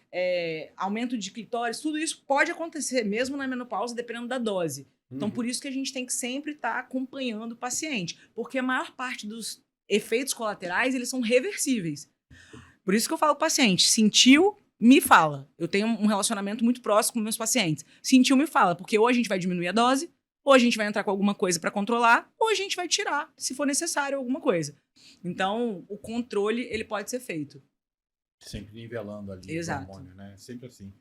aumento de clitóris, tudo isso pode acontecer, mesmo na menopausa, dependendo da dose. Então, por isso que a gente tem que sempre estar acompanhando o paciente, porque a maior parte dos efeitos colaterais, eles são reversíveis. Por isso que eu falo para o paciente, sentiu, me fala. Eu tenho um relacionamento muito próximo com meus pacientes. Sentiu, me fala, porque ou a gente vai diminuir a dose, ou a gente vai entrar com alguma coisa para controlar, ou a gente vai tirar, se for necessário, alguma coisa. Então, o controle, ele pode ser feito. Sempre nivelando ali. Exato. O hormônio, né? Sempre assim.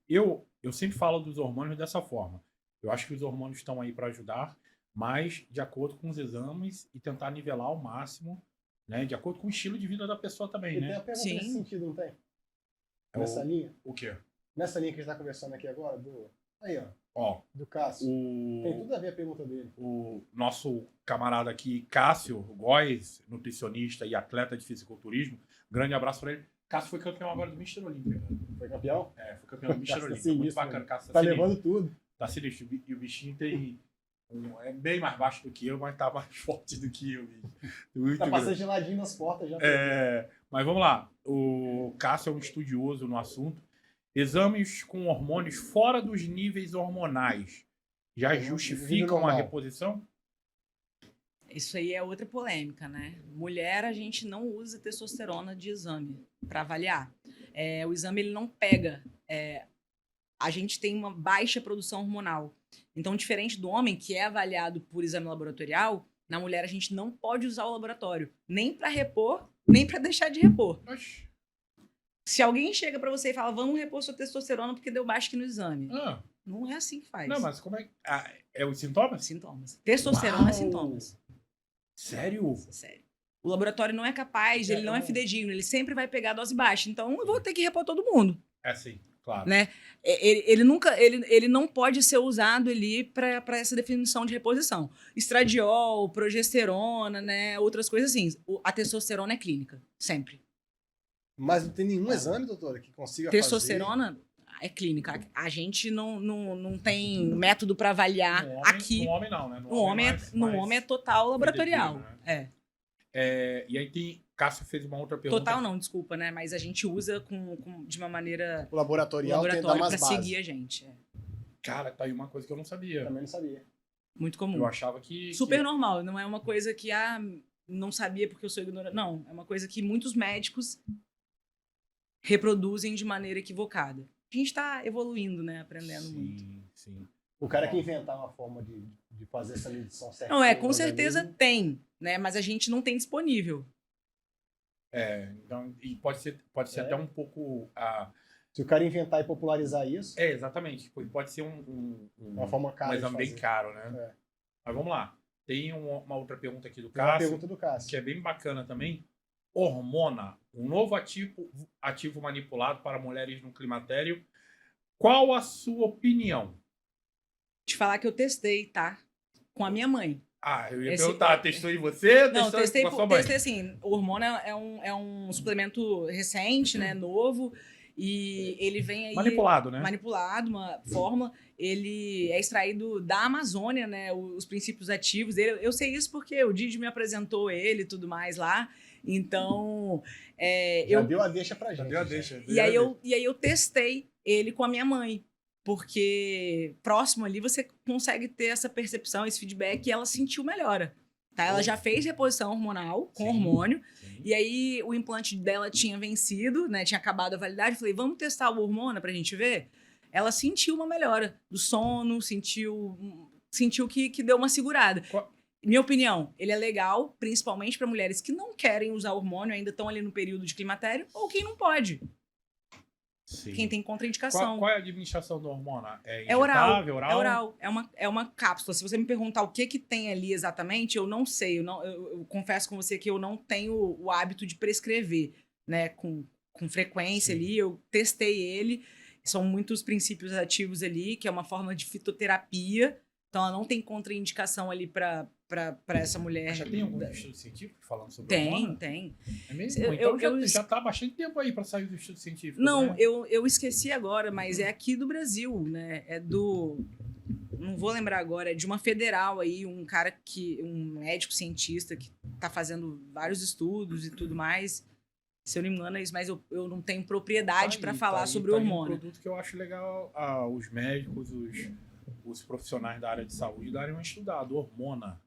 Eu sempre falo dos hormônios dessa forma. Eu acho que os hormônios estão aí para ajudar, mas de acordo com os exames e tentar nivelar ao máximo, né? De acordo com o estilo de vida da pessoa também, e né? Tem a pergunta nesse sentido, não tem? Nessa linha? O quê? Nessa linha que a gente está conversando aqui agora, aí, do Cássio. Tem tudo a ver a pergunta dele. O nosso camarada aqui, Cássio Góes, nutricionista e atleta de fisiculturismo, grande abraço para ele. Cássio foi campeão agora do Mr. Olímpia. Foi campeão? Foi campeão do Mr. Olímpia. Muito muito bacana. Cássio tá levando tudo. Tá sinistro. E o bichinho tem... é bem mais baixo do que eu, mas tá mais forte do que eu. Muito tá passando geladinho nas portas já. Mas vamos lá. O Cássio é um estudioso no assunto. Exames com hormônios fora dos níveis hormonais já justificam a reposição? Isso aí é outra polêmica, né? Mulher, a gente não usa testosterona de exame para avaliar. O exame ele não pega. A gente tem uma baixa produção hormonal. Então, diferente do homem, que é avaliado por exame laboratorial, na mulher a gente não pode usar o laboratório, nem para repor, nem para deixar de repor. Oxi. Se alguém chega para você e fala, vamos repor sua testosterona porque deu baixo aqui no exame. Não é assim que faz. Não, mas como é? É os sintomas? Sintomas. Testosterona é sintomas. Sério? Sério. O laboratório não é capaz, ele não é fidedigno, ele sempre vai pegar a dose baixa. Então, eu vou ter que repor todo mundo. Sim. Claro. Né? Ele não pode ser usado ali para essa definição de reposição. Estradiol, progesterona, né? Outras coisas assim. A testosterona é clínica, sempre. Mas não tem nenhum exame, doutora, que consiga Testosterona é clínica. A gente não tem método para avaliar aqui. No homem não, né? No homem é total laboratorial. Né? E aí tem... Cássio fez uma outra pergunta. Total não, desculpa, né? Mas a gente usa de uma maneira... O laboratorial tem para seguir a gente. Cara, tá aí uma coisa que eu não sabia. Também não sabia. Muito comum. Eu achava que... Super normal. Não é uma coisa que, não sabia porque eu sou ignorante. Não, é uma coisa que muitos médicos reproduzem de maneira equivocada. A gente tá evoluindo, né? Aprendendo muito. Sim. O cara que inventar uma forma de fazer essa medição certa. Não, com certeza tem, né? Mas a gente não tem disponível. Então, e pode ser até um pouco... Se o cara inventar e popularizar isso... exatamente. Pode ser uma forma cara. Um exame bem caro, né? Mas vamos lá. Tem uma outra pergunta aqui do Cássio. Uma pergunta do Cássio. Que é bem bacana também. Hormona, um novo ativo manipulado para mulheres no climatério. Qual a sua opinião? Te falar que eu testei, tá? Com a minha mãe. Eu ia perguntar, testou em você? Não, testei assim. O hormônio é um suplemento recente, né? Novo. E ele vem aí... Manipulado, né? Manipulado, uma fórmula. Ele é extraído da Amazônia, né? Os princípios ativos dele. Eu sei isso porque o Didi me apresentou ele e tudo mais lá. Então... Já deu a deixa pra gente. Já deu a deixa. E aí eu testei ele com a minha mãe. Porque próximo ali você consegue ter essa percepção, esse feedback, e ela sentiu melhora. Tá? Ela já fez reposição hormonal com hormônio, e aí o implante dela tinha vencido, né? Tinha acabado a validade. Falei, vamos testar o hormônio pra gente ver? Ela sentiu uma melhora do sono, sentiu que deu uma segurada. Minha opinião, ele é legal, principalmente para mulheres que não querem usar hormônio, ainda estão ali no período de climatério, ou quem não pode. Sim. Quem tem contraindicação. Qual é a administração do hormônio? É oral. É oral. É uma cápsula. Se você me perguntar o que tem ali exatamente, eu não sei. Eu confesso com você que eu não tenho o hábito de prescrever, né, com frequência. Sim. Ali. Eu testei ele. São muitos princípios ativos ali, que é uma forma de fitoterapia. Então, ela não tem contraindicação ali para essa mulher. Mas já tem algum estudo científico falando sobre hormônio? Tem. É mesmo? Então já está há bastante tempo aí para sair do estudo científico. Não, né? eu esqueci agora, mas é aqui do Brasil, né? É do... Não vou lembrar agora, é de uma federal aí, um médico cientista que está fazendo vários estudos e tudo mais. Se eu não me engano é isso, mas eu não tenho propriedade para falar sobre o hormônio. Um produto que eu acho legal os médicos, os profissionais da área de saúde darem uma estudada, hormona.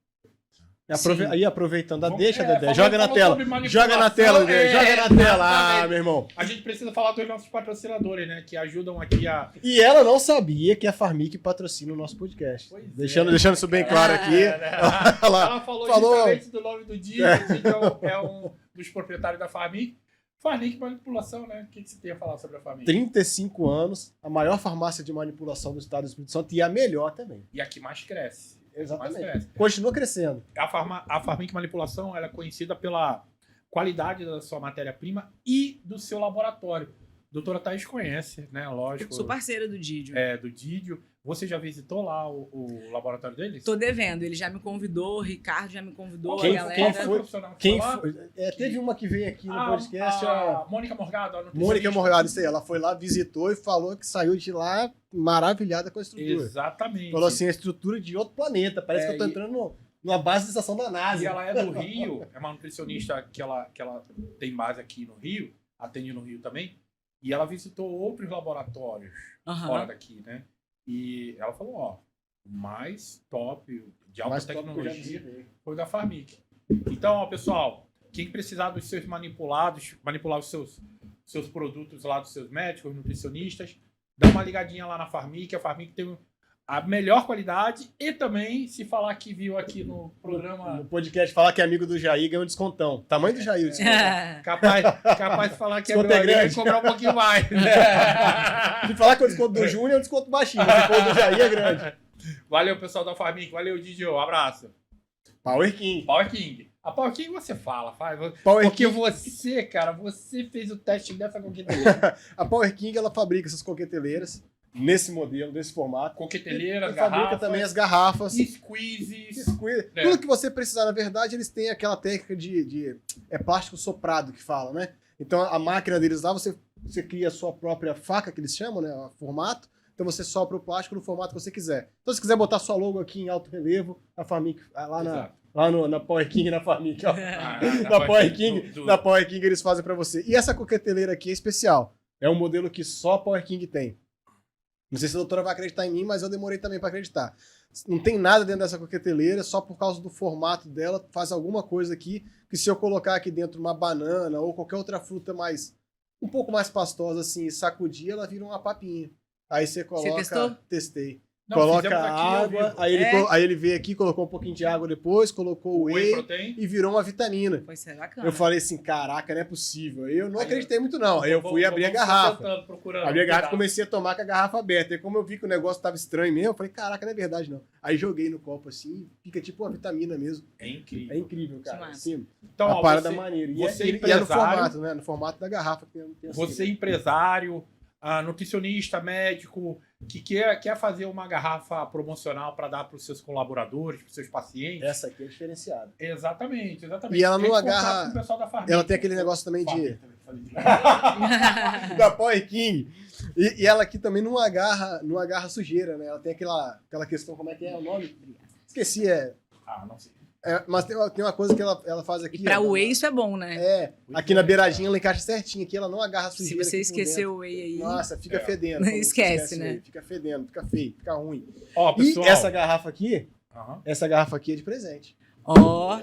Aí aproveitando a deixa, Dedé, joga na tela. Joga na tela, Dedé, joga na tela, meu irmão. A gente precisa falar dos nossos patrocinadores, né, que ajudam aqui a... E ela não sabia que a Farmic patrocina o nosso podcast. Deixando isso bem claro aqui. Ela falou justamente do nome do dia, que é um dos proprietários da Farmic. Farmic Manipulação, né? O que você tem a falar sobre a Farmic? 35 anos, a maior farmácia de manipulação do estado do Espírito Santo e a melhor também. E a que mais cresce. Exatamente. Continua crescendo. A Farmic Manipulação ela é conhecida pela qualidade da sua matéria-prima e do seu laboratório. A doutora Thaís conhece, né? Lógico. Eu sou parceira do Didio. Do Didio. Você já visitou lá o laboratório deles? Tô devendo. Ele já me convidou, o Ricardo já me convidou, a galera. Quem foi? Teve uma que veio aqui no podcast. A Mônica Morgado. Mônica Morgado, isso aí. Ela foi lá, visitou e falou que saiu de lá maravilhada com a estrutura. Exatamente. Falou assim, a estrutura de outro planeta. Parece que eu tô entrando numa base de estação da NASA. E ela é do Rio. É uma nutricionista que ela tem base aqui no Rio. Atende no Rio também. E ela visitou outros laboratórios fora daqui, né? E ela falou, o mais top, de alta tecnologia, foi da Farmic. Então, pessoal, quem precisar dos seus manipular os seus produtos lá dos seus médicos, nutricionistas, dá uma ligadinha lá na Farmic. A Farmic tem a melhor qualidade e também, se falar que viu aqui no programa... No podcast, falar que é amigo do Jair, ganha um descontão. Tamanho do Jair, o descontão. Capaz de falar que é grande e cobrar um pouquinho mais. Se falar que é o desconto do Júnior, é um desconto baixinho. Se for do Jair, é grande. Valeu, pessoal da Farmic. Valeu, Didi. Um abraço. Power King. Power King. A Power King você faz. Power Porque King. você, cara, você fez o teste dessa coqueteleira. A Power King, ela fabrica essas coqueteleiras nesse modelo, nesse formato. Coqueteleira, E fabrica garrafas. também as garrafas. Squeezes. Squeeze. É. Tudo que você precisar, na verdade, eles têm aquela técnica de plástico soprado que fala, né? Então a máquina deles lá, você cria a sua própria faca, que eles chamam, né? O formato. Então você sopra o plástico no formato que você quiser. Então se quiser botar sua logo aqui em alto relevo, a Farmic, na Power King, na Farmic, ó. Na Power King, na Power King eles fazem pra você. E essa coqueteleira aqui é especial. É um modelo que só a Power King tem. Não sei se a doutora vai acreditar em mim, mas eu demorei também pra acreditar. Não tem nada dentro dessa coqueteleira, só por causa do formato dela, faz alguma coisa aqui, que se eu colocar aqui dentro uma banana ou qualquer outra fruta um pouco mais pastosa assim, e sacudir, ela vira uma papinha. Aí você coloca... Você testou? Testei. Não, Coloca fizemos aqui ao água, vivo. aí ele veio aqui, colocou um pouquinho de água depois, colocou o Whey whey protein. e virou uma vitamina. Foi ser bacana. Eu falei assim, caraca, não é possível. Eu não Aí acreditei muito não. Aí eu fui abrir a garrafa. Abri a garrafa e comecei a tomar com a garrafa aberta. E como eu vi que o negócio tava estranho mesmo, eu falei, caraca, não é verdade não. Aí joguei no copo assim, fica tipo uma vitamina mesmo. É incrível. É incrível, cara. Demais. Assim, Então, a ó, parada você, maneira. E você é no empresário, formato, né? No formato da garrafa. Que tem assim. você empresário, nutricionista, médico, que quer fazer uma garrafa promocional para dar para os seus colaboradores, para os seus pacientes. Essa aqui é diferenciada. Exatamente. E ela não Entre em contato agarra- com o pessoal da Farmic. Ela tem aquele negócio também de... Farmic. da Power King. E ela aqui também não agarra sujeira, né? Ela tem aquela questão, como é que é o nome? Esqueci, Não sei. mas tem uma coisa que ela faz aqui. E pra ó, whey isso é bom, né? aqui na beiradinha ela encaixa certinho aqui, ela não agarra Se sujeira. você aqui por esquecer dentro. o whey aí. Nossa, fica fedendo. Não quando você esquece, o né? whey. Fica fedendo, fica feio, fica ruim. Ó, pessoal. E essa garrafa aqui é de presente. Ó,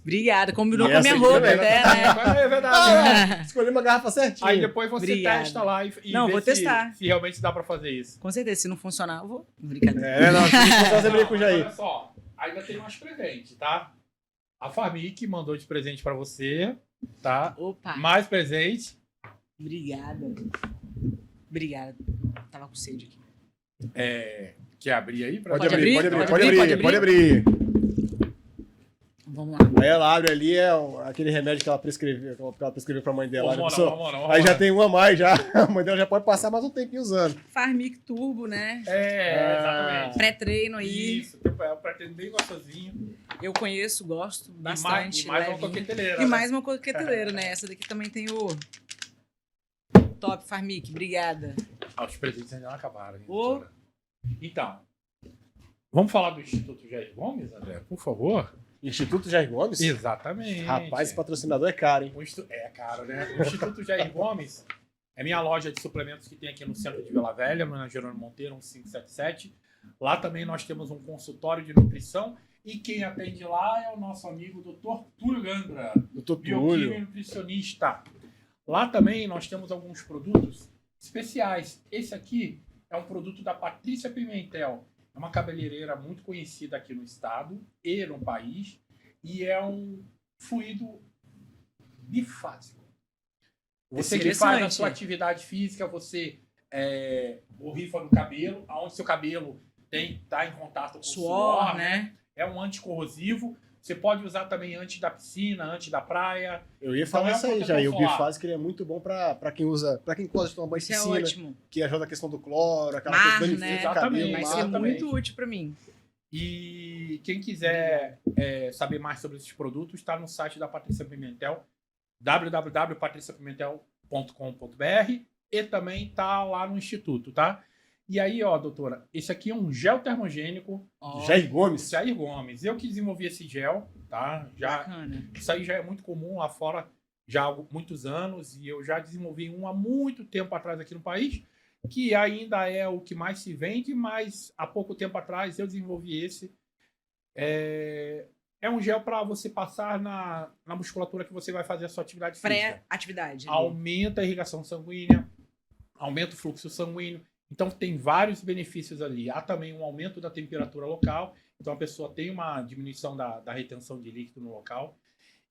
obrigada. Combinou E com a minha essa aqui roupa também, até, né? É verdade. Escolhi uma garrafa certinha. Aí depois você Obrigada. testa lá e Não, vê vou testar. se realmente dá pra fazer isso. Com certeza, se não funcionar, eu vou. Brincadeira. Se você brinca com o mas Jair. olha só, ainda tem mais presente, tá? A Farmic mandou de presente pra você, tá? Opa, Mais presente. obrigada. Obrigada. Tava com sede aqui. Quer abrir aí? Pra Pode Pode abrir, abrir? pode Pode abrir, abrir? pode abrir. Vamos lá. Aí ela abre ali, aquele remédio que ela prescreveu pra mãe dela. Hormônio. Aí já tem um a mais já. A mãe dela já pode passar mais um tempinho usando. Farmic Turbo, né? Exatamente. Pré-treino aí. Isso, é um pretendo bem gostosinho. Eu conheço, gosto bastante. E mais uma levinho. coqueteleira. E né? mais uma coqueteleira, né? Essa daqui também tem o Top Farmic. Obrigada. Os presentes ainda não acabaram. Hein, Ô. doutora? Então, vamos falar do Instituto Jair Gomes, André, por favor? Instituto Jair Gomes? Exatamente. Rapaz, esse patrocinador é caro, hein? É caro, né? O Instituto Jair Gomes é minha loja de suplementos que tem aqui no centro de Vila Velha, na Jerônimo Monteiro, 1577. Lá também nós temos um consultório de nutrição e quem atende lá é o nosso amigo Dr. Túlio Gandra, Doutor bioquímico e Túlio. nutricionista. Lá também nós temos alguns produtos especiais. Esse aqui é um produto da Patrícia Pimentel. É uma cabeleireira muito conhecida aqui no estado e no país. E é um fluido bifásico. Você que faz a sua atividade física, você borrifa no cabelo, aonde seu cabelo está em contato com o suor, né? É um anticorrosivo. Você pode usar também antes da piscina, antes da praia. Eu ia falar Então, isso aí, protetor Jair. O solar. bifásico ele é muito bom pra quem usa, pra quem gosta de tomar banho de Isso é piscina, ótimo. que ajuda a questão do cloro, aquela Mar, coisa né? do Exatamente. cabelo, Vai mar ser também. muito útil pra mim. E quem quiser saber mais sobre esses produtos, está no site da Patrícia Pimentel, www.patriciapimentel.com.br, e também tá lá no Instituto, tá? E aí, ó, doutora, esse aqui é um gel termogênico Ó, Jair Gomes. Jair Gomes. Eu que desenvolvi esse gel, tá? bacana. Isso aí já é muito comum lá fora já há muitos anos, e eu já desenvolvi um há muito tempo atrás aqui no país, que ainda é o que mais se vende, mas há pouco tempo atrás eu desenvolvi esse. É um gel para você passar na musculatura que você vai fazer a sua atividade física. Pré-atividade. ali. Aumenta a irrigação sanguínea, aumenta o fluxo sanguíneo. Então tem vários benefícios ali. Há também um aumento da temperatura local, então a pessoa tem uma diminuição da retenção de líquido no local.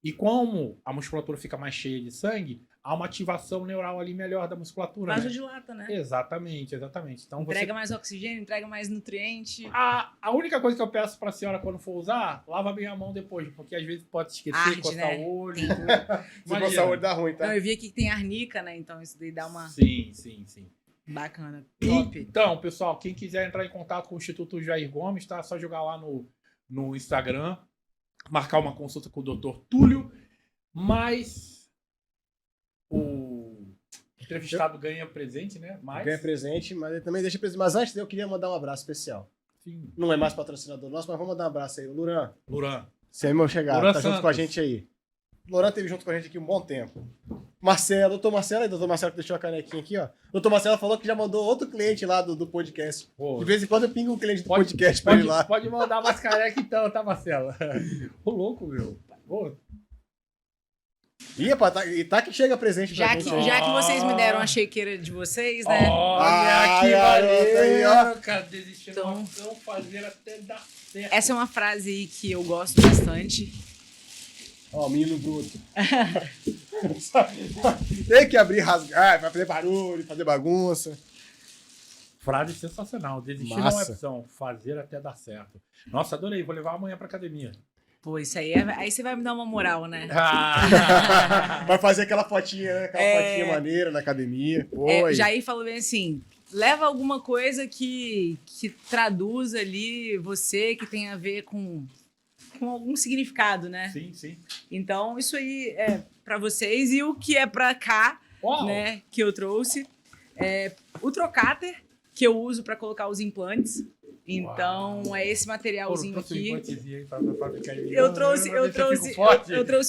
E como a musculatura fica mais cheia de sangue, há uma ativação neural ali melhor da musculatura. Vasodilata, né? Exatamente. Então Entrega mais oxigênio, entrega mais nutriente. A única coisa que eu peço pra senhora quando for usar, lava bem a mão depois, porque às vezes pode esquecer, Arde, coçar né? o olho. Se coçar o olho dá ruim, tá? Então, eu vi aqui que tem arnica, né? Então isso daí dá uma Sim. bacana. Top. Então, pessoal, quem quiser entrar em contato com o Instituto Jair Gomes, tá? É só jogar lá no Instagram, marcar uma consulta com o Dr. Túlio, mas o entrevistado ganha presente, né? Ganha presente, mas ele também deixa presente. Mas antes eu queria mandar um abraço especial. Sim. Não é mais patrocinador nosso, mas vamos mandar um abraço aí. Luran, Luran. você é meu chegado, Luran tá junto Santos. com a gente aí. Luran esteve junto com a gente aqui um bom tempo. Marcelo, doutor Marcelo que deixou a canequinha aqui, ó. Doutor Marcelo falou que já mandou outro cliente lá do podcast. Pô, De vez em quando eu pingo um cliente do podcast pra ele lá. pode mandar mais careca então, tá, Marcelo? Ô, louco, meu. Pô, Ih, rapaz, e tá que chega presente pra gente. aí. Já que vocês me deram a shakeira de vocês, né? olha que garoto, aí, ó. maneiro, cara. Desistir Então- da ação, fazer até dar certo. Essa é uma frase aí que eu gosto bastante. Ó, menino bruto. Tem que abrir, rasgar, vai fazer barulho, fazer bagunça. Frase sensacional. Desistir não é Massa. opção. Fazer até dar certo. Nossa, adorei. Vou levar amanhã pra academia. Pô, isso aí aí você vai me dar uma moral, né? Vai fazer aquela fotinha, né? Aquela fotinha maneira na academia. Oi. Jair falou bem assim, leva alguma coisa que traduza ali você, que tem a ver com algum significado, né? Sim. Então, isso aí é pra vocês. E o que é pra cá, Uau. né, que eu trouxe, é o trocáter, que eu uso pra colocar os implantes. Então, é esse materialzinho aqui. Eu trouxe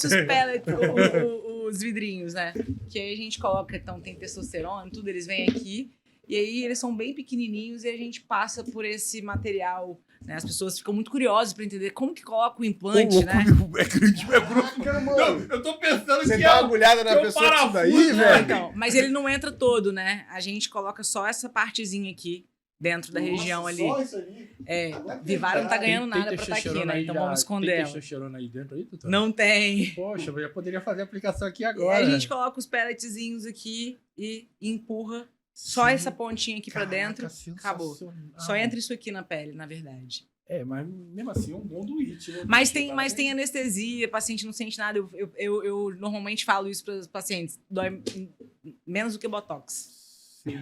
os pellets, os vidrinhos, né? Que aí a gente coloca, então tem testosterona, tudo, eles vêm aqui. E aí eles são bem pequenininhos e a gente passa por esse material, né? As pessoas ficam muito curiosas pra entender como que coloca o implante, né? É grande, é grosso. Caraca, Não, mano. eu tô pensando Você que dá uma agulhada na que é um pessoa com isso daí, parafuso, né? velho? Então, mas ele não entra todo, né? A gente coloca só essa partezinha aqui, dentro da região ali. Só isso ali. É, Vivara não tá ganhando nada pra estar aqui, né? Então vamos esconder Tem ela. testosterona aí dentro aí, doutor? Não tem. Poxa, eu já poderia fazer a aplicação aqui E aí agora. a gente coloca os pelletzinhos aqui e empurra só essa pontinha aqui pra dentro. Acabou. Só entra isso aqui na pele, na verdade. É, mas mesmo assim é um bom do it. Né? Mas tem anestesia, o paciente não sente nada. Eu normalmente falo isso para os pacientes. Dói menos do que Botox. Sim.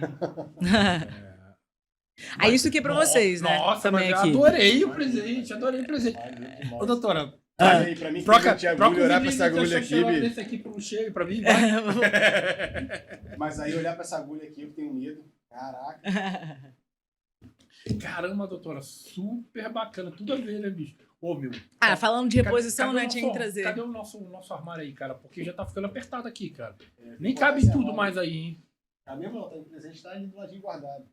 Aí isso aqui é pra vocês, né? Nossa, também mas aqui. adorei o presente, Ô, doutora, Olha aí, pra mim, troca de agulha, olhar pra essa agulha aqui, bicho. desse aqui pro cheio pra mim, vai. Mas aí olhar pra essa agulha aqui, eu tenho medo. Caraca. Caramba, doutora, super bacana. Tudo a ver, né, bicho? Ô, meu. Falando de reposição, cadê né? o Tinha que nosso- trazer. Cadê o nosso armário aí, cara? Porque já tá ficando apertado aqui, cara. Nem cabe tudo mais aí, hein? Tá mesmo não, tá em presente, tá ali do ladinho guardado.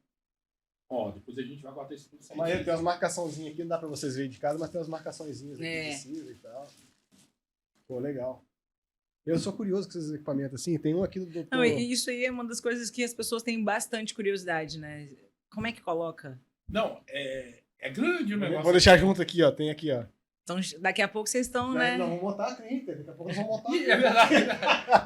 Ó, depois a gente vai guardar isso tudo certinho. Mas ele tem umas marcaçõezinhas aqui, não dá pra vocês verem de casa, mas tem umas marcaçõezinhas aqui É. que precisa e tal. Pô, legal. Eu sou curioso com esses equipamentos assim, tem um aqui do doutor... Não, e isso aí é uma das coisas que as pessoas têm bastante curiosidade, né? Como é que coloca? Não, é grande o negócio. Vou deixar junto aqui, ó, tem aqui, ó. Então, daqui a pouco vocês estão, né? Não, vamos botar a 30, daqui a pouco nós vamos botar Ih, é verdade.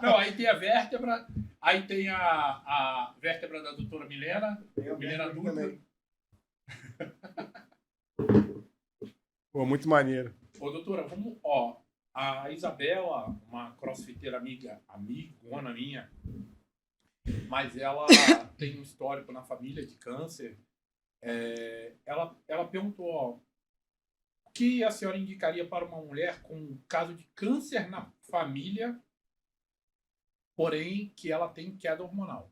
Não, aí tem a vértebra, aí tem a vértebra da doutora Milena. Tem a Milena aqui Dutra. também. Pô, muito maneiro. Ô, doutora, vamos, ó, a Isabela, uma crossfiteira amigona minha, mas ela tem um histórico na família de câncer. Ela perguntou, ó, o que a senhora indicaria para uma mulher com um caso de câncer na família, porém que ela tem queda hormonal?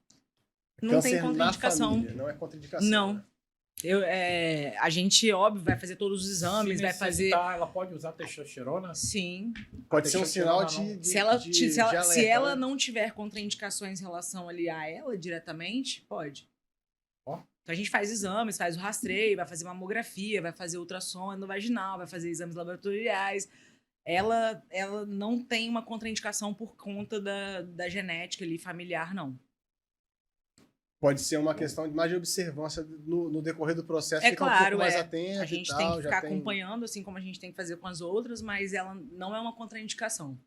Não tem Câncer na contraindicação. família, não é contraindicação. Não. Né? A gente, óbvio, vai fazer todos os exames, Se vai fazer. necessitar, ela pode usar testosterona? Sim. Pode ser um sinal Testosterona de Se ela, de se ela, alerta, se ela né? não tiver contraindicações em relação ali a ela diretamente, pode. Ó. Então a gente faz exames, faz o rastreio, vai fazer mamografia, vai fazer ultrassom endovaginal, vai fazer exames laboratoriais. Ela não tem uma contraindicação por conta da genética ali familiar, não. Pode ser uma questão de mais de observância no decorrer do processo. É fica um claro, pouco mais é. atento A gente e tem tal, que já ficar acompanhando, assim como a gente tem que fazer com as outras, mas ela não é uma contraindicação.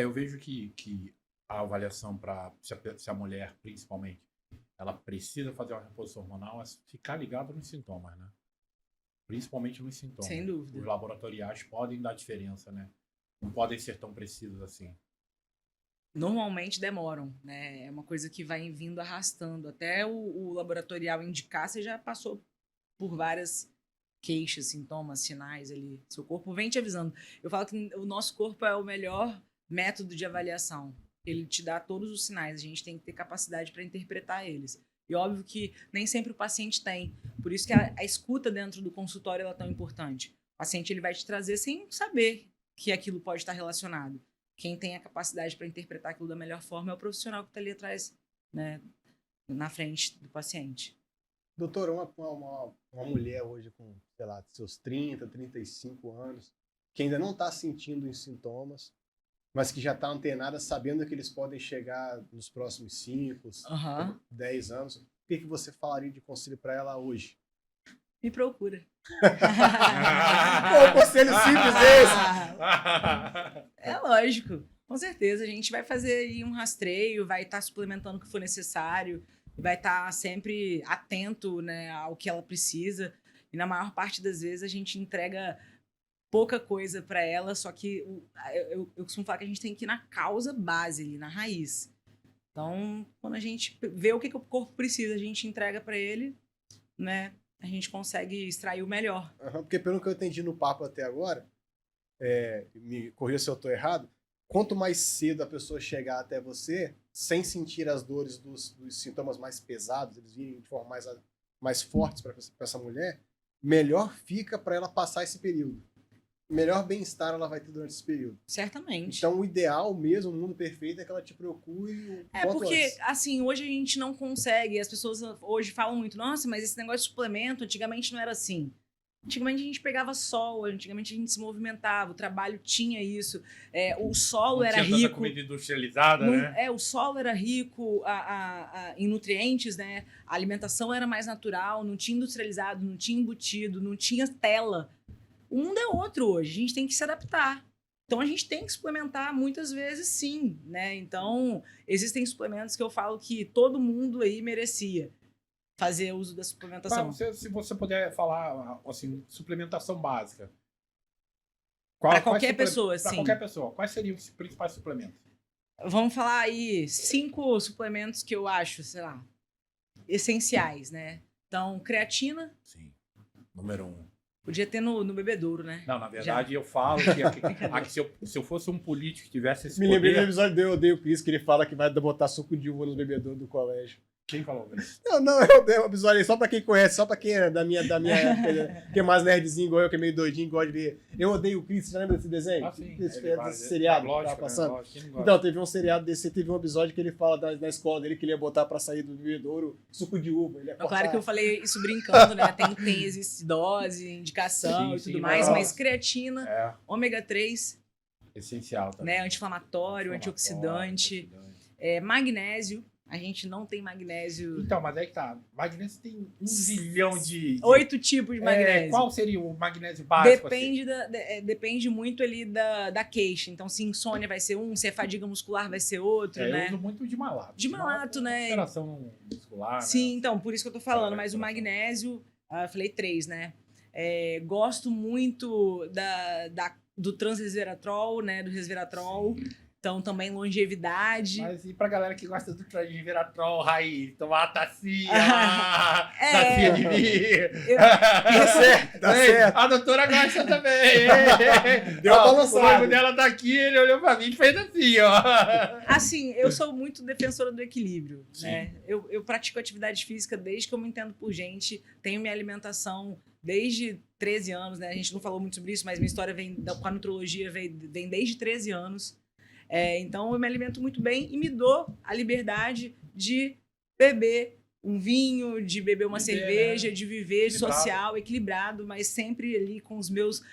Eu vejo que a avaliação para se a mulher, principalmente, ela precisa fazer uma reposição hormonal, é ficar ligado nos sintomas, né? Principalmente nos sintomas. Sem dúvida. Os laboratoriais podem dar diferença, né? Não podem ser tão precisos assim. Normalmente demoram, né? É uma coisa que vai vindo arrastando. Até o laboratorial indicar, você já passou por várias queixas, sintomas, sinais ali. Seu corpo vem te avisando. Eu falo que o nosso corpo é o melhor método de avaliação. Ele te dá todos os sinais. A gente tem que ter capacidade para interpretar eles. E óbvio que nem sempre o paciente tem. Por isso que a escuta dentro do consultório ela é tão importante. O paciente ele vai te trazer sem saber que aquilo pode estar relacionado. Quem tem a capacidade para interpretar aquilo da melhor forma é o profissional que está ali atrás, né, na frente do paciente. Doutora, uma mulher hoje com, sei lá, seus 30, 35 anos, que ainda não está sentindo os sintomas, mas que já está antenada sabendo que eles podem chegar nos próximos 5, 10 anos, o que você falaria de conselho para ela hoje? Me procura. Pô, conselho simples esse! É lógico, com certeza. A gente vai fazer aí um rastreio, vai estar suplementando o que for necessário, vai estar sempre atento, né, ao que ela precisa. E na maior parte das vezes a gente entrega pouca coisa para ela, só que eu costumo falar que a gente tem que ir na causa base, ali, na raiz. Então, quando a gente vê o que o corpo precisa, a gente entrega para ele, né? A gente consegue extrair o melhor. Porque pelo que eu entendi no papo até agora, me corrija se eu estou errado, quanto mais cedo a pessoa chegar até você, sem sentir as dores dos sintomas mais pesados, eles virem de forma mais fortes para essa mulher, melhor fica para ela passar esse período. Melhor bem-estar ela vai ter durante esse período. Certamente. Então, o ideal mesmo, o mundo perfeito, é que ela te procure o quanto porque, antes. assim, hoje a gente não consegue, as pessoas hoje falam muito, nossa, mas esse negócio de suplemento, antigamente não era assim. Antigamente a gente pegava sol, antigamente a gente se movimentava, o trabalho tinha isso, o solo não era tinha rico. Tanta comida industrializada, né? O solo era rico em nutrientes, né? A alimentação era mais natural, não tinha industrializado, não tinha embutido, não tinha tela. O mundo é outro hoje, a gente tem que se adaptar. Então, a gente tem que suplementar muitas vezes, sim, né? Então, existem suplementos que eu falo que todo mundo aí merecia fazer uso da suplementação. Se você puder falar, assim, suplementação básica. Para qualquer pessoa, sim. Para qualquer pessoa. Quais seriam os principais suplementos? Vamos falar aí 5 suplementos que eu acho, sei lá, essenciais, né? Então, creatina. Sim, número 1. Podia ter no bebedouro, né? Não, na verdade, eu falo que se eu fosse um político que tivesse esse Me lembrei do episódio do Eu Odeio Chris, que ele fala que vai botar suco de uva nos bebedouros do colégio. Quem falou isso? Não, eu dei um episódio aí só pra quem conhece, só pra quem é da minha época, que é mais nerdzinho igual eu, que é meio doidinho, gosta de ver. Eu Odeio Chris, você lembra desse desenho? Sim. Desse seriado que tava passando? Então, teve um seriado desse, teve um episódio que ele fala na escola dele que ele ia botar pra sair do bebedouro suco de uva. Ele ia cortar. Claro que eu falei isso brincando, né? Existe dose, indicação e tudo mais, mas creatina, ômega 3. Essencial também. Né? Anti-inflamatório, antioxidante. Magnésio. A gente não tem magnésio. Então, mas aí que tá. Magnésio tem 1 zilhão de 8 tipos de magnésio. Qual seria o magnésio básico? Depende muito ali da queixa. Então, se insônia vai ser um, se é fadiga muscular vai ser outro, né? Eu uso muito de malato. De malato, né? Recuperação muscular. Sim, né? então, por isso que eu tô falando. Mas o magnésio, eu falei 3, né? Gosto muito do transresveratrol, né? Do resveratrol. Sim. Então, também longevidade. Mas e pra galera que gosta do transresveratrol, raiz, tomar a tacinha, tacinha de vinho. Tá certo. A doutora gosta também. Deu uma balançada. O noivo dela tá aqui, ele olhou pra mim e fez assim, ó. Assim, eu sou muito defensora do equilíbrio, né? Eu pratico atividade física desde que eu me entendo por gente, tenho minha alimentação desde 13 anos, né? A gente não falou muito sobre isso, mas minha história com a nutrologia vem desde 13 anos. Então, eu me alimento muito bem e me dou a liberdade de beber um vinho, de beber uma cerveja, de viver social, equilibrado, mas sempre ali com os meus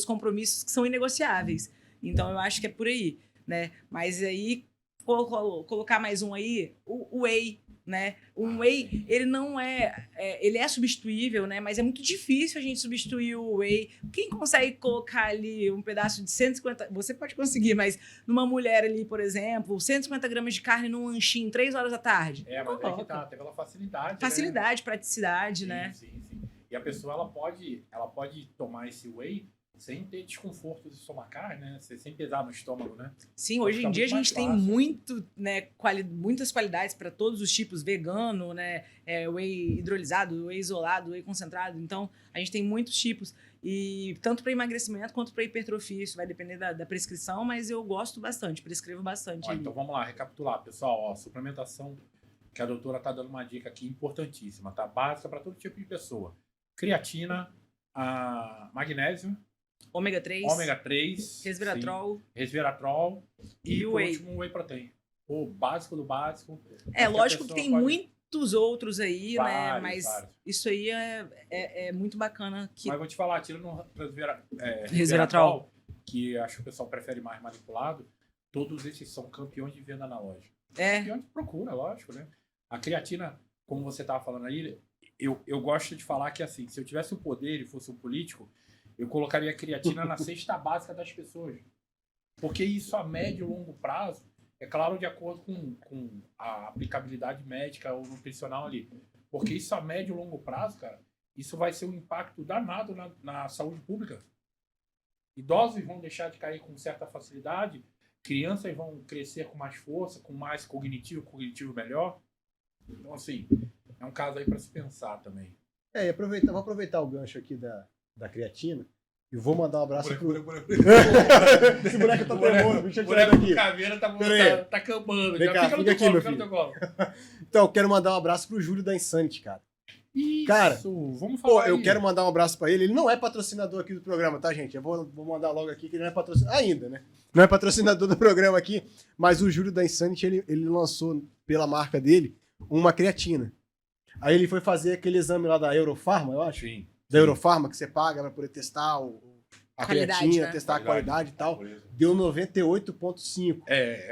compromissos que são inegociáveis. Então, eu acho que é por aí, né? Mas aí, colocar mais um aí, o whey, né? Um whey, ele não ele é substituível, né? Mas é muito difícil a gente substituir o whey. Quem consegue colocar ali um pedaço de 150... Você pode conseguir, mas numa mulher ali, por exemplo, 150 gramas de carne num lanchinho, 3 horas da tarde. Mas é que tá, tem aquela facilidade, Facilidade, praticidade, sim, né? Sim. E a pessoa, ela pode tomar esse whey sem ter desconfortos estomacal, né? Sem pesar no estômago, né? Sim, hoje em dia a gente tem muitas qualidades para todos os tipos, vegano, né? Whey hidrolisado, whey isolado, whey concentrado. Então, a gente tem muitos tipos. E tanto para emagrecimento quanto para hipertrofia. Isso vai depender da prescrição, mas eu gosto bastante, prescrevo bastante. Então, vamos lá, recapitular, pessoal. Suplementação, que a doutora tá dando uma dica aqui importantíssima, tá? Básica para todo tipo de pessoa. Creatina, magnésio, ômega 3, resveratrol e por whey. último, whey protein. O básico do básico. Lógico que tem muitos outros aí, vários, né? Mas vários. Isso aí é muito bacana. Mas vou te falar, tira no resveratrol, que acho que o pessoal prefere mais manipulado, todos esses são campeões de venda na loja. É. Campeões de procura, lógico, né? A creatina, como você estava falando aí, eu gosto de falar que, assim, se eu tivesse o poder e fosse um político, eu colocaria a creatina na cesta básica das pessoas. Porque isso a médio e longo prazo, é claro, de acordo com a aplicabilidade médica ou nutricional ali. Porque isso a médio e longo prazo, cara, isso vai ser um impacto danado na saúde pública. Idosos vão deixar de cair com certa facilidade, crianças vão crescer com mais força, com mais cognitivo melhor. Então, assim, é um caso aí para se pensar também. E vou aproveitar o gancho aqui da creatina e vou mandar um abraço pro... Esse boneco tá tremendo, deixa eu tirar daqui. O boneco daqui. do Caveira tá cambando. Vem cá, fica aqui, meu filho. Então, eu quero mandar um abraço pro Júlio da Insanity, cara. Isso, cara, vamos falar eu quero mandar um abraço pra ele. Ele não é patrocinador aqui do programa, tá, gente? Eu vou mandar logo aqui que ele não é patrocinador ainda, né? Não é patrocinador do programa aqui, mas o Júlio da Insanity, ele lançou pela marca dele uma creatina. Aí ele foi fazer aquele exame lá da Eurofarma, eu acho. Sim. Da Eurofarma, que você paga pra poder testar a creatina, né? testar a qualidade e tal. Deu 98,5.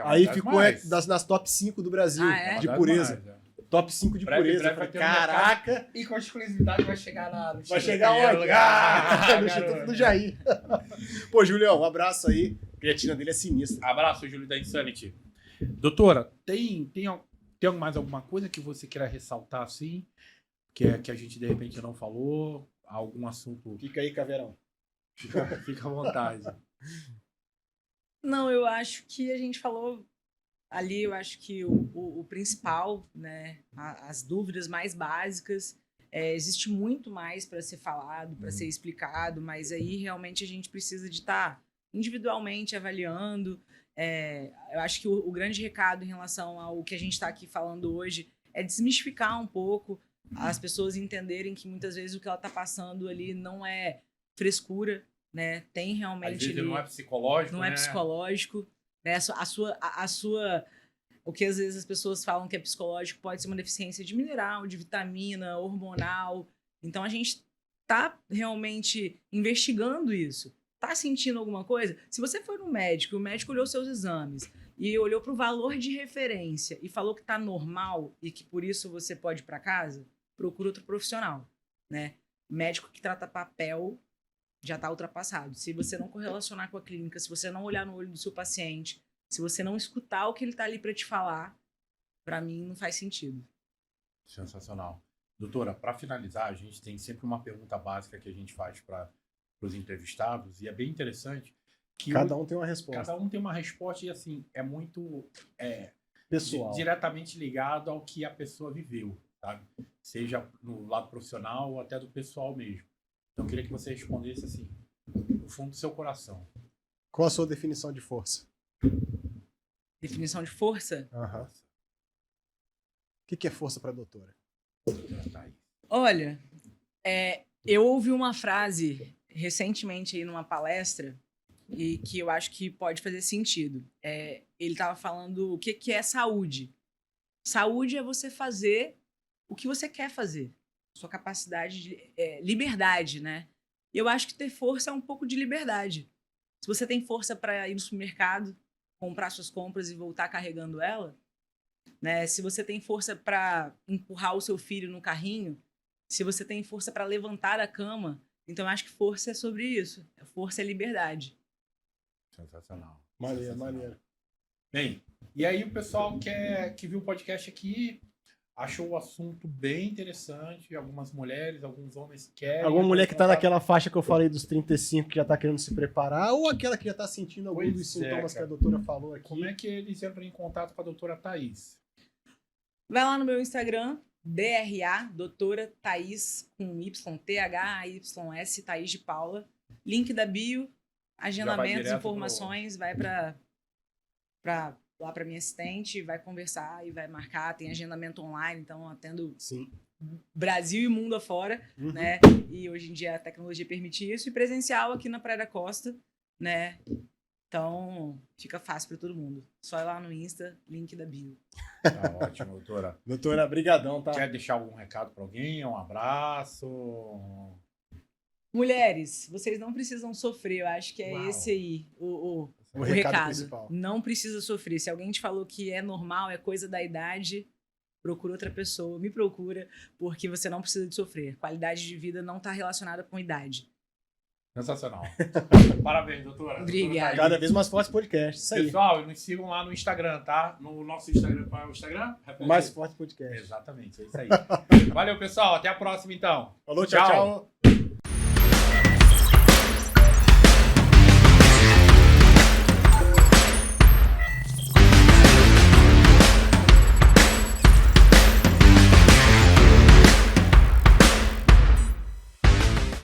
Aí ficou nas top 5 do Brasil de pureza. Top 5 de pureza. Caraca! E com exclusividade vai chegar no vai chegar onde? No Instituto do Jair. Pô, Julião, um abraço aí. A creatina dele é sinistra. Abraço, Júlio da Insanity. Doutora, tem mais alguma coisa que você queira ressaltar assim? Que a gente de repente não falou? Algum assunto? Fica aí, Caveirão. Fica à vontade. Não, eu acho que a gente falou ali, eu acho que o principal, né, as dúvidas mais básicas, existe muito mais para ser falado, para ser explicado, mas aí realmente a gente precisa de estar individualmente avaliando. Eu acho que o grande recado em relação ao que a gente está aqui falando hoje é desmistificar um pouco, as pessoas entenderem que muitas vezes o que ela está passando ali não é frescura, né? Tem realmente... Às vezes ali, não é psicológico, não é psicológico, né? O que às vezes as pessoas falam que é psicológico pode ser uma deficiência de mineral, de vitamina, hormonal. Então a gente está realmente investigando isso. Tá sentindo alguma coisa? Se você for no médico, o médico olhou seus exames e olhou para o valor de referência e falou que tá normal e que por isso você pode ir para casa, procura outro profissional, né? Médico que trata papel já está ultrapassado. Se você não correlacionar com a clínica, se você não olhar no olho do seu paciente, se você não escutar o que ele está ali para te falar, para mim não faz sentido. Sensacional. Doutora, para finalizar, a gente tem sempre uma pergunta básica que a gente faz para os entrevistados, e é bem interessante que cada um tem uma resposta. Cada um tem uma resposta e, assim, é muito pessoal, diretamente ligado ao que a pessoa viveu, sabe? Seja no lado profissional ou até do pessoal mesmo. Então, eu queria que você respondesse, assim, no fundo do seu coração. Qual a sua definição de força? Definição de força? Uhum. O que é força para a doutora? Olha, eu ouvi uma frase recentemente aí numa palestra e que eu acho que pode fazer sentido. Ele estava falando o que é saúde. Saúde é você fazer o que você quer fazer. Sua capacidade de liberdade, né? E eu acho que ter força é um pouco de liberdade. Se você tem força para ir no supermercado, comprar suas compras e voltar carregando ela, né? Se você tem força para empurrar o seu filho no carrinho, se você tem força para levantar a cama, então eu acho que força é sobre isso. Força é liberdade. Sensacional. Maneiro, Sensacional. maneiro. Bem, e aí o pessoal que viu o podcast aqui achou o assunto bem interessante. Algumas mulheres, alguns homens querem. Alguma mulher que tá aprofundar. naquela faixa que eu falei dos 35 que já tá querendo se preparar, ou aquela que já tá sentindo algum Pois dos é, sintomas que cara. a doutora falou aqui. Como é que eles entram em contato com a doutora Thaís? Vai lá no meu Instagram, DRA, doutora Thaís, com Y, THAYS, Thaís de Paula. Link da bio, agendamentos, direto informações, vai para lá para minha assistente, vai conversar e vai marcar. Tem agendamento online, então atendo Sim. Brasil e mundo afora, Uhum. né? E hoje em dia a tecnologia permite isso. E presencial aqui na Praia da Costa, né? Então fica fácil para todo mundo. Só ir lá no Insta, link da bio. Tá ótimo, doutora. Doutora, brigadão, tá? Quer deixar algum recado para alguém? Um abraço? Mulheres, vocês não precisam sofrer. Eu acho que é Uau. esse aí o O recado recado. principal. Não precisa sofrer. Se alguém te falou que é normal, é coisa da idade, procura outra pessoa, me procura, porque você não precisa de sofrer. Qualidade de vida não está relacionada com idade. Sensacional. Parabéns, doutora. Obrigada. Doutora Thaís. Cada vez mais forte podcast. Isso aí. Pessoal, nos sigam lá no Instagram, tá? No nosso Instagram. Qual é o Instagram? Repete Mais aí. forte podcast. Exatamente, é isso aí. Valeu, pessoal. Até a próxima, então. Falou, tchau, Tchau. tchau.